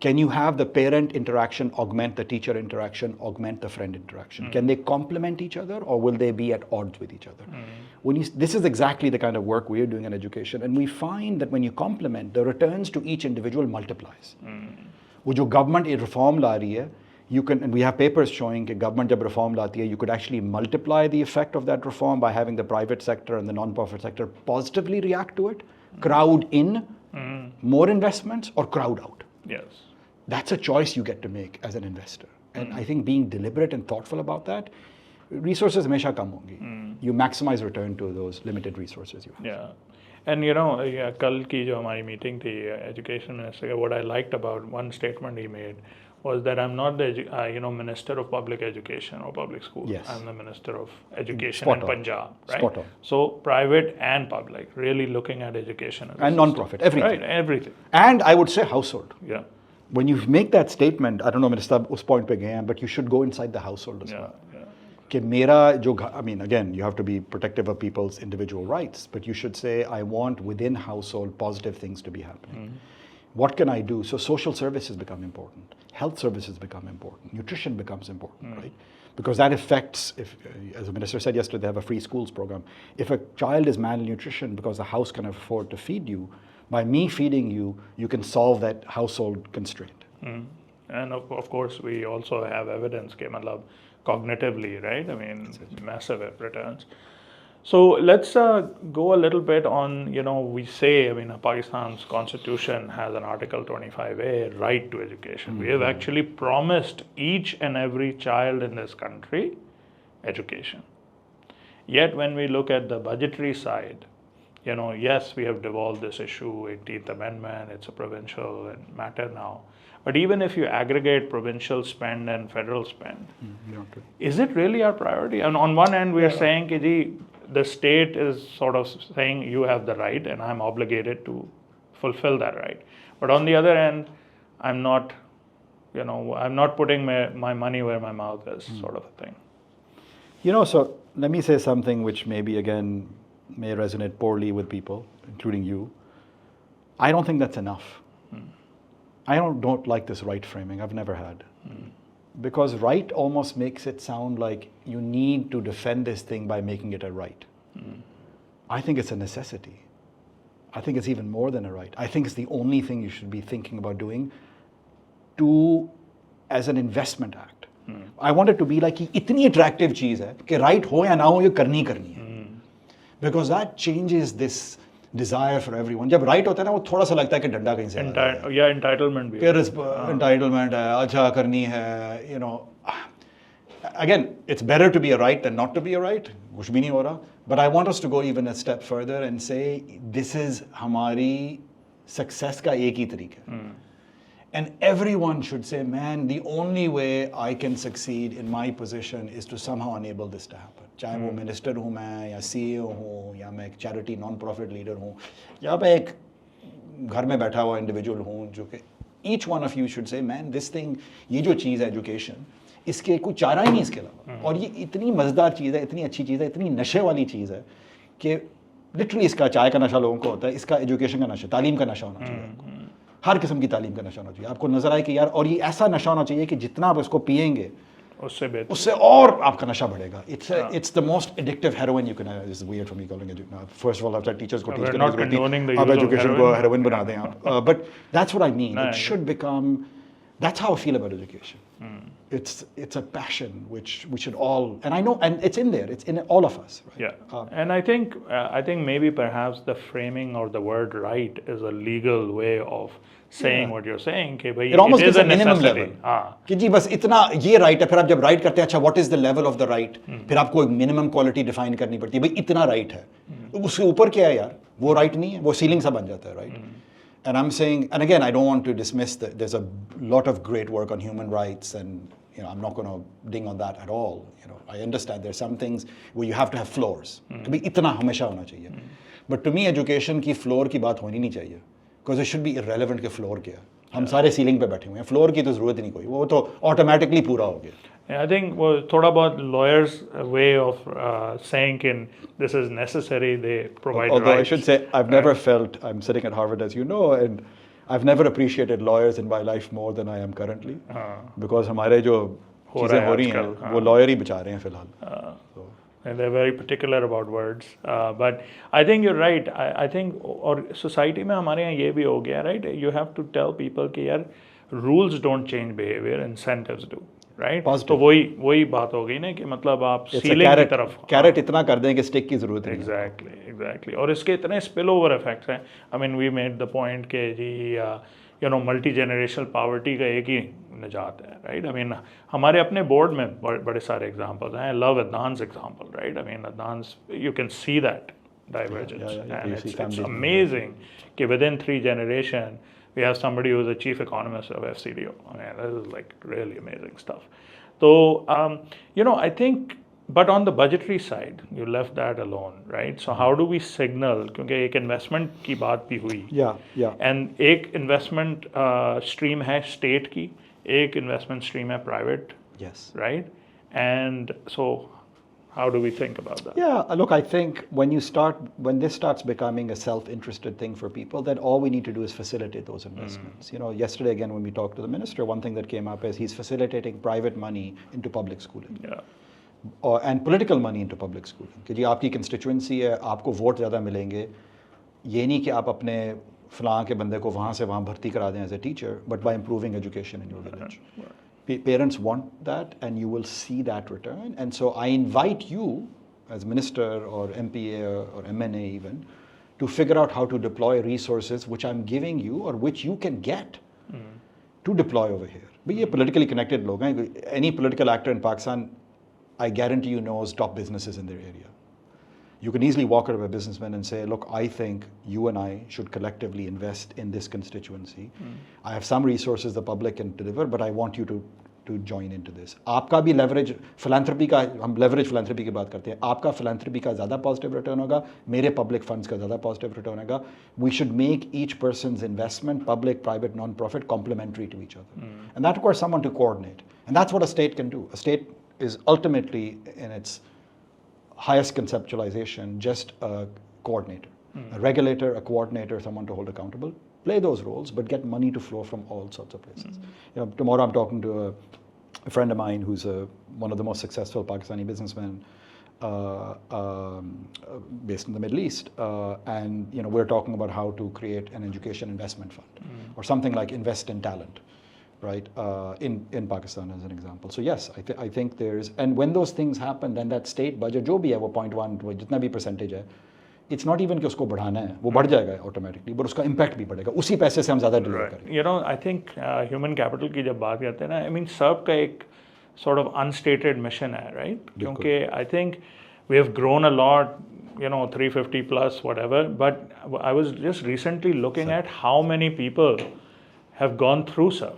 Can you have the parent interaction augment the teacher interaction, augment the friend interaction? Can they complement each other, or will they be at odds with each other? This is exactly the kind of work we're doing in education, and we find that when you complement, the returns to each individual multiplies. वो जो government reform ला रही है, you can, and we have papers showing that government जब reform लाती है, you could actually multiply the effect of that reform by having the private sector and the non-profit sector positively react to it, crowd in more investments or crowd out. Yes. That's a choice you get to make as an investor. And I think being deliberate and thoughtful about that, resources हमेशा कम होंगी. You maximize return to those limited resources you have. Yeah. And you know, कल की जो हमारी meeting थी education minister, what I liked about one statement he made was that I'm not the Minister of Public Education or Public Schools. Yes. I'm the Minister of Education Spot in on. Punjab, right? Spot on. So private and public, really looking at education as a And system. non-profit, everything. Right, everything. And I would say household. Yeah, When you make that statement, I don't know, Minister, उस point पे गए हैं, but you should go inside the household as well. yeah. कि मेरा जो I mean, again, you have to be protective of people's individual rights, but you should say, I want within household positive things to be happening. What can I do? So social services become important. Health services become important. Nutrition becomes important, right? Because that affects, if, as the minister said yesterday, they have a free schools program. If a child is malnutrition because the house can afford to feed you, by me feeding you, you can solve that household constraint. And of course, we also have evidence, ke matlab, cognitively, right? I mean, massive returns. So let's go a little bit on, we say, Pakistan's constitution has an Article 25A, right to education. We have actually promised each and every child in this country education. Yet when we look at the budgetary side, yes, we have devolved this issue, 18th Amendment, it's a provincial matter now. But even if you aggregate provincial spend and federal spend, is it really our priority? And on one end, we are saying, the state is sort of saying you have the right and I'm obligated to fulfill that right. But on the other end, I'm not putting my money where my mouth is, sort of a thing. So let me say something which maybe again may resonate poorly with people, including you. I don't think that's enough. I don't like this right framing. I've never had. Because right almost makes it sound like you need to defend this thing by making it a right. I think it's a necessity. I think it's even more than a right. I think it's the only thing you should be thinking about doing as an investment act. I want it to be like itni attractive cheez hai कि right ho ya na ho ye करनी hai. Because that changes this desire for everyone. जब right होता है ना वो थोड़ा सा लगता है कि डंडा कहीं से entitlement भी entitlement है, अच्छा करनी है, again, it's better to be a right than not to be a right. कुछ भी नहीं हो रहा. But I want us to go even a step further and say this is हमारी success का एक ही तरीका. And everyone should say, man, the only way I can succeed in my position is to somehow enable this to happen. चाहे वो minister हूँ मैं या CEO हूँ या मैं एक चैरिटी नॉन प्रॉफिट लीडर हूँ या मैं एक घर में बैठा हुआ इंडिविजुअल हूँ जो कि each one of you should say, man, this thing, ये जो चीज़ है एजुकेशन, इसके कोई चारा ही नहीं इसके अलावा. और ये इतनी मज़ेदार चीज़ है, इतनी अच्छी चीज़ है, इतनी नशे वाली चीज़ है कि लिटरली इसका चाय का नशा लोगों को होता है, इसका एजुकेशन का नशा, तालीम का नशा होना चाहिए. हर किस्म की तालीम का नशा होना चाहिए. आपको नजर आए कि यार, और ये ऐसा नशा होना चाहिए कि जितना आप इसको पिएंगे उससे और आपका नशा बढ़ेगा. It's the most addictive heroin you can have. It's weird for me calling it. First of all, after teachers को teach करने की जरूरत है, आप education को heroin बना दें आप. But that's what I mean. It should become. That's how I feel about education. It's a passion which we should all, and I know, and it's in there. It's in all of us. Right? Yeah. And I think maybe perhaps the framing or the word right is a legal way of saying what you're saying. कि भाई it almost it is gives a a minimum necessity. level. कि जी बस इतना ये right है. फिर आप जब right करते हैं, अच्छा what is the level of the right? फिर आपको एक minimum quality define करनी पड़ती है. भाई इतना right है. उसके ऊपर क्या है यार? वो right नहीं है. वो ceiling सा बन जाता है, right? And I'm saying, and again, I don't want to dismiss that there's a lot of great work on human rights, and I'm not going to ding on that at all. I understand there's some things where you have to have floors. कि इतना हमेशा होना चाहिए. But to me, education की floor की बात होनी नहीं चाहिए. Because it should be irrelevant कि floor क्या. हम सारे ceiling पे बैठे हुए हैं. Floor की तो ज़रूरत ही नहीं कोई. वो तो automatically पूरा हो गया. I think थोड़ा बहुत lawyers' way of saying this is necessary, they provide Although rights. I should say, I've never felt, I'm sitting at Harvard as you know, and I've never appreciated lawyers in my life more than I am currently. Because हमारे जो चीज़ें हो रही हैं, वो lawyer ही बचा रहे हैं फिलहाल. And they're very particular about words. But I think you're right. I think और society में हमारे यहाँ ये भी हो गया, right? You have to tell people कि यार rules don't change behavior, incentives do. Right? तो वही बात हो गई ना कि मतलब आप सीलिंग की तरफ कैरेट इतना कर दें कि स्टिक की जरूरत नहीं. Exactly. और इसके इतने स्पिल ओवर इफेक्ट्स हैं. I mean, we made the point कि जी मल्टी जनरेशनल पॉवर्टी का एक ही निजात है, राइट. I mean, हमारे अपने बोर्ड में बड़े सारे एग्जांपल्स हैं. Love Adnan's example, right. I mean, Adnan's, you can see that divergence, and it's amazing कि within 3 generations We have somebody who's a chief economist of FCDO. I mean, this is like really amazing stuff. So, I think, but on the budgetary side, you left that alone, right? So how do we signal, क्योंकि एक investment की बात भी हुई, and एक investment stream है state की, एक investment stream है private, right? And so how do we think about that? Yeah, look, I think when this starts becoming a self-interested thing for people, then all we need to do is facilitate those investments. Yesterday again, when we talked to the minister, one thing that came up is he's facilitating private money into public schooling. And political money into public schooling. कि जी आपकी constituency है, आपको vote ज़्यादा मिलेंगे, ये नहीं कि आप अपने फलां के बंदे को वहाँ से वहाँ भर्ती करा दें as a teacher, but by improving education in your village. Parents want that, and you will see that return. And so I invite you, as minister or MPA or MNA even, to figure out how to deploy resources which I'm giving you or which you can get to deploy over here. But ये politically connected लोग हैं. Any political actor in Pakistan, I guarantee you, knows top businesses in their area. You can easily walk out of a businessman and say, look, I think you and I should collectively invest in this constituency. I have some resources the public can deliver, but I want you to join into this. आपका भी leverage philanthropy का, हम leverage philanthropy की बात करते हैं, आपका philanthropy का ज़्यादा positive return होगा, मेरे public funds का ज़्यादा positive return होगा. We should make each person's investment, public, private, non-profit, complementary to each other. And that requires someone to coordinate. And that's what a state can do. A state is ultimately, in its highest conceptualization, just a coordinator. A regulator, a coordinator, someone to hold accountable. Play those roles, but get money to flow from all sorts of places. Tomorrow I'm talking to a friend of mine who's one of the most successful Pakistani businessmen based in the Middle East, and we're talking about how to create an education investment fund or something like invest in talent, right? In Pakistan as an example. So yes, I think there's, and when those things happen, then that state budget, जो भी है वो 0.1 जितना भी percentage है, it's not even कि उसको बढ़ाना है, वो बढ़ जाएगा automatically, but उसका impact भी बढ़ेगा, उसी पैसे से हम ज़्यादा deliver करेंगे. I think human capital की जब बात करते हैं ना, I mean CERP का एक sort of unstated mission है, right? क्योंकि I think we have grown a lot, 350 plus whatever, but I was just recently looking at how many people have gone through CERP.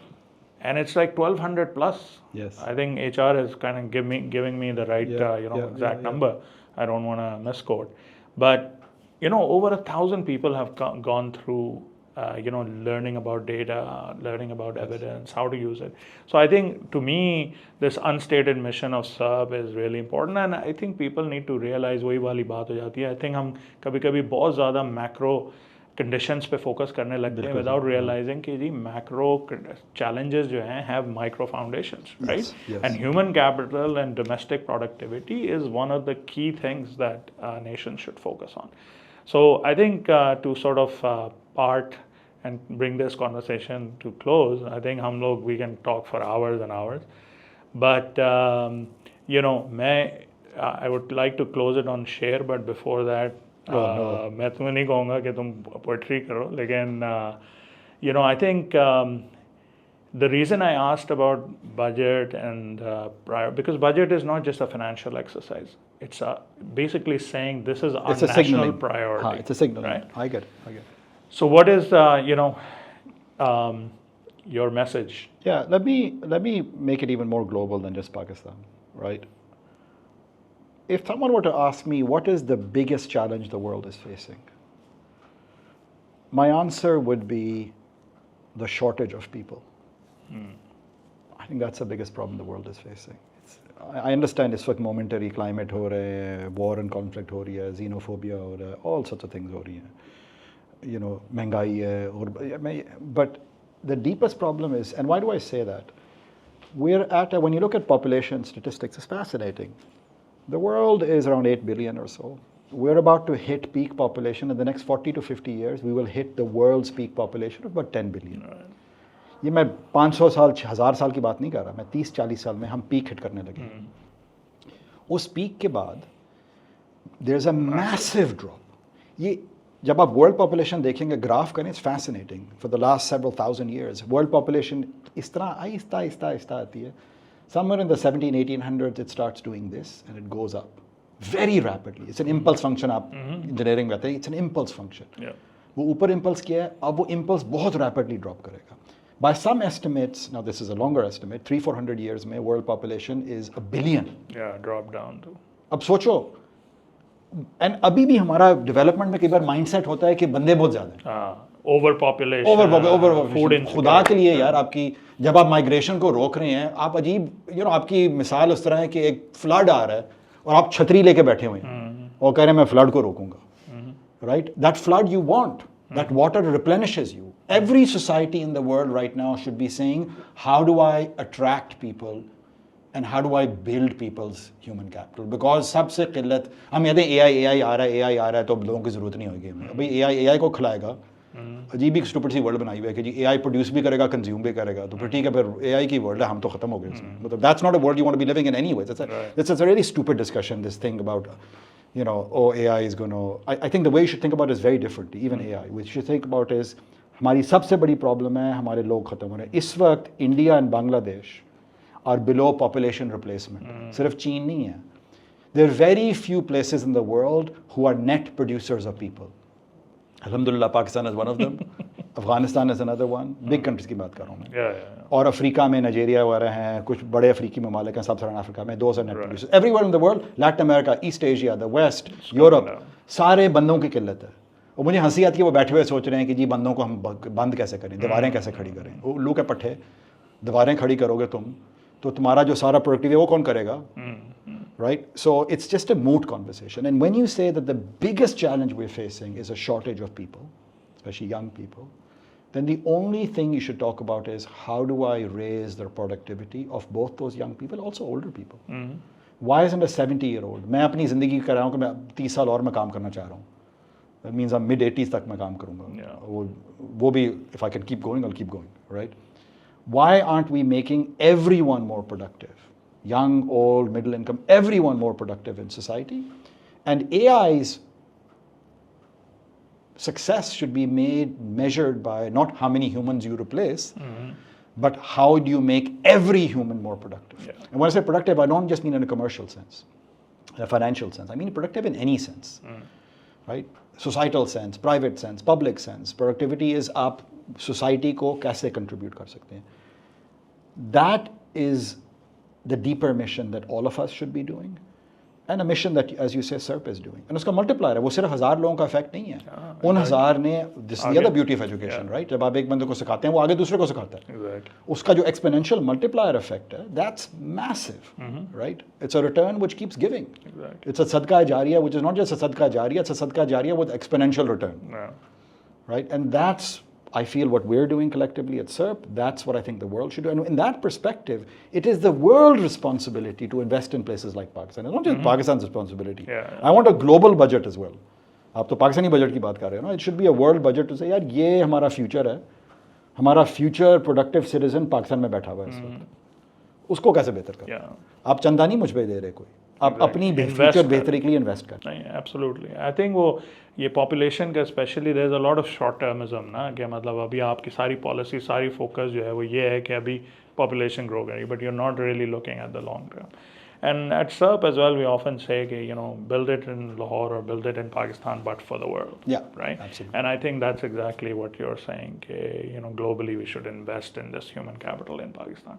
And it's like 1,200 plus. Yes. I think HR is kind of giving me the right, exact number. I don't want to misquote. But, over 1,000 people have gone through, learning about data, learning about evidence, how to use it. So I think, to me, this unstated mission of SERP is really important. And I think people need to realize, वही वाली बात हो जाती है. I think हम कभी-कभी बहुत ज़्यादा macro conditions पे focus करने लगते हैं without realizing कि जी macro challenges जो हैं have micro foundations, right? Yes. And human capital and domestic productivity is one of the key things that a nation should focus on. So I think to sort of part and bring this conversation to close, I think we can talk for hours and hours. But I would like to close it on share, but before that, मैं तुम्हें नहीं कहूँगा कि तुम poetry करो, लेकिन I think the reason I asked about budget and because budget is not just a financial exercise. It's basically saying this is our national priority. It's a signal, right? I get it. So what is your message? Yeah, let me make it even more global than just Pakistan, right? If someone were to ask me what is the biggest challenge the world is facing, my answer would be the shortage of people. I think that's the biggest problem the world is facing. I understand it's like momentary climate हो रहे हैं, war and conflict हो रही है, xenophobia हो रहा है, all sorts of things हो रही हैं, महंगाई है, but the deepest problem is, and why do I say that? When you look at population statistics, it's fascinating. The world is around 8 billion or so. We're about to hit peak population in the next 40 to 50 years. We will hit the world's peak population of about 10 billion. ये मैं 500 साल 1000 साल की बात नहीं कर रहा, मैं 30-40 साल में हम पीक हिट करने लगे. उस पीक के बाद there's a massive drop. ये जब आप world population देखेंगे, ग्राफ करें, it's fascinating. For the last several thousand years, world population इस तरह आहिस्ता आती है. Somewhere in the 1800s, it starts doing this, and it goes up very rapidly. It's an impulse function. Engineering, it's an impulse function. Yeah. वो ऊपर impulse किया है, अब वो इम्पल्स बहुत रैपिडली ड्रॉप करेगा. By some estimates, now this is a longer estimate, 300-400 years में world population is 1 billion. Yeah, drop down to. अब सोचो, एंड अभी भी हमारा डेवलपमेंट में कई बार माइंडसेट होता है कि बंदे बहुत ज़्यादा हैं. Over population. खुदा के लिए यार, आपकी जब आप माइग्रेशन को रोक रहे हैं, आप अजीब आपकी मिसाल उस तरह है कि एक फ्लड आ रहा है और आप छतरी लेके बैठे हुए हैं और कह रहे हैं मैं फ्लड को रोकूंगा. Right? That flood you want, that water replenishes you. Every society in the world right now should be saying, how do I attract people and how do I build people's human capital? Because सबसे किल्लत, हम कहते हैं AI आ रहा है तो अब लोगों की ज़रूरत नहीं होगी हमें. अभी AI को खिलाएगा. अजीब ही स्टूपिड सी वर्ल्ड बनाई हुई है कि जी AI प्रोड्यूस भी करेगा, कंज्यूम भी करेगा. तो फिर ठीक है, फिर AI की वर्ल्ड है, हम तो ख़त्म हो गए इसमें. मतलब that's not a world you want to be living in anyway. That's a really stupid discussion, this thing about AI is going to... I think the way you should think about it is very different, even AI. What you should think about is, हमारी सबसे बड़ी problem है हमारे लोग ख़त्म हो रहे हैं. इस वक्त India and Bangladesh are below population replacement. सिर्फ चीन नहीं है. There are very few places in the world who are net producers of people. Alhamdulillah, Pakistan is one of them. Afghanistan is another one. Big countries की बात कर रहा हूँ मैं. और अफ्रीका में नाइजीरिया वगैरह हैं, कुछ बड़े अफ्रीकी ममालिक हैं, सब सारा अफ्रीका में. Those are net producers. Everywhere in the world, Latin America, East Asia, the West, Europe, सारे बंदों की किल्लत है. और मुझे हंसी आती है, वो बैठे हुए सोच रहे हैं कि जी बंदों को हम बंद कैसे करें, दीवारें कैसे खड़ी करें. उल्लू के पट्टे, दीवारें खड़ी करोगे तुम तो तुम्हारा जो सारा प्रोडक्टिव है वो कौन करेगा. Right? So it's just a moot conversation. And when you say that the biggest challenge we're facing is a shortage of people, especially young people, then the only thing you should talk about is how do I raise the productivity of both those young people, also older people. Why isn't a 70-year-old? मैं अपनी ज़िंदगी कर रहा हूँ कि मैं 30 साल और मैं काम करना चाह रहा हूँ. That means I'm mid-80s तक मैं काम करूँगा. वो भी, if I can keep going, I'll keep going. Right? Why aren't we making everyone more productive? Young, old, middle income, everyone more productive in society. And AI's success should be measured by not how many humans you replace, but how do you make every human more productive. Yeah. And when I say productive, I don't just mean in a commercial sense, in a financial sense. I mean productive in any sense, right? Societal sense, private sense, public sense. Productivity is आप society को कैसे contribute कर सकते हैं. That is the deeper mission that all of us should be doing, and a mission that, as you say, CERP is doing. And उसका multiplier है, वो सिर्फ 1000 लोगों का effect नहीं है. उन 1000 ने, this is the other beauty of education, right? जब आप एक बंदे को सिखाते हैं, वो आगे दूसरे को सिखाता है. Exactly. उसका जो exponential multiplier effect है, that's massive, right? It's a return which keeps giving. Exactly. It's a sadqa jariyah, which is not just a sadqa jariyah, it's a sadqa jariyah with exponential return. Yeah. Right? And that's, I feel, what we're doing collectively at CERP. That's what I think the world should do. And in that perspective, it is the world's responsibility to invest in places like Pakistan. It's not just Pakistan's responsibility. Yeah. I want a global budget as well. आप तो Pakistani budget की बात कर रहे हो ना. It should be a world budget to say, यार ये हमारा फ्यूचर है, हमारा फ्यूचर प्रोडक्टिव सिटीजन पाकिस्तान में बैठा हुआ है इस वक्त. उसको कैसे बेहतर करें. आप चंदा नहीं मुझ पे दे रहे कोई, आप अपनी फ्यूचर बेहतरी के लिए इन्वेस्ट करें. नहीं, एब्सोल्युटली. आई थिंक वो ये पॉपुलेशन का specially there is a lot of short termism ना, कि मतलब अभी आपकी सारी पॉलिसी, सारी फोकस जो है वो ये है कि अभी पॉपुलेशन ग्रो करेगी, but you are not really looking at the long term. And at CERP as well, we often say, build it in Lahore or build it in Pakistan, but for the world. Yeah, right. Absolutely. And I think that's exactly what you're saying. Globally, we should invest in this human capital in Pakistan.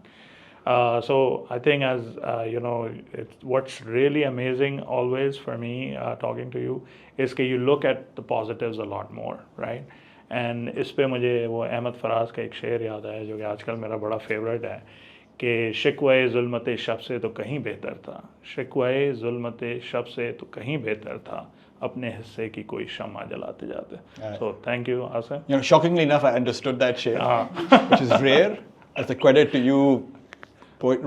So I think, what's really amazing always for me talking to you is that you look at the positives a lot more, right? And इस पे मुझे वो अहमद फराज का एक शेर याद है जो कि आजकल मेरा बड़ा फेवरेट है, कि शिकवाए ज़ुल्मते शब से तो कहीं बेहतर था, शिकवाए ज़ुल्मते शब से तो कहीं बेहतर था, अपने हिस्से की कोई शम्मा जलाते जाते. So thank you, Asim. Shockingly enough, I understood that shit, which is rare. As a credit to you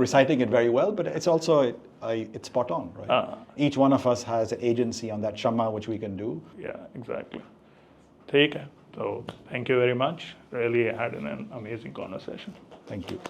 reciting it very well, but it's also it's spot on, right? Each one of us has an agency on that shamma which we can do. Yeah, exactly. ठीक है. So thank you very much. Really had an amazing conversation. Thank you.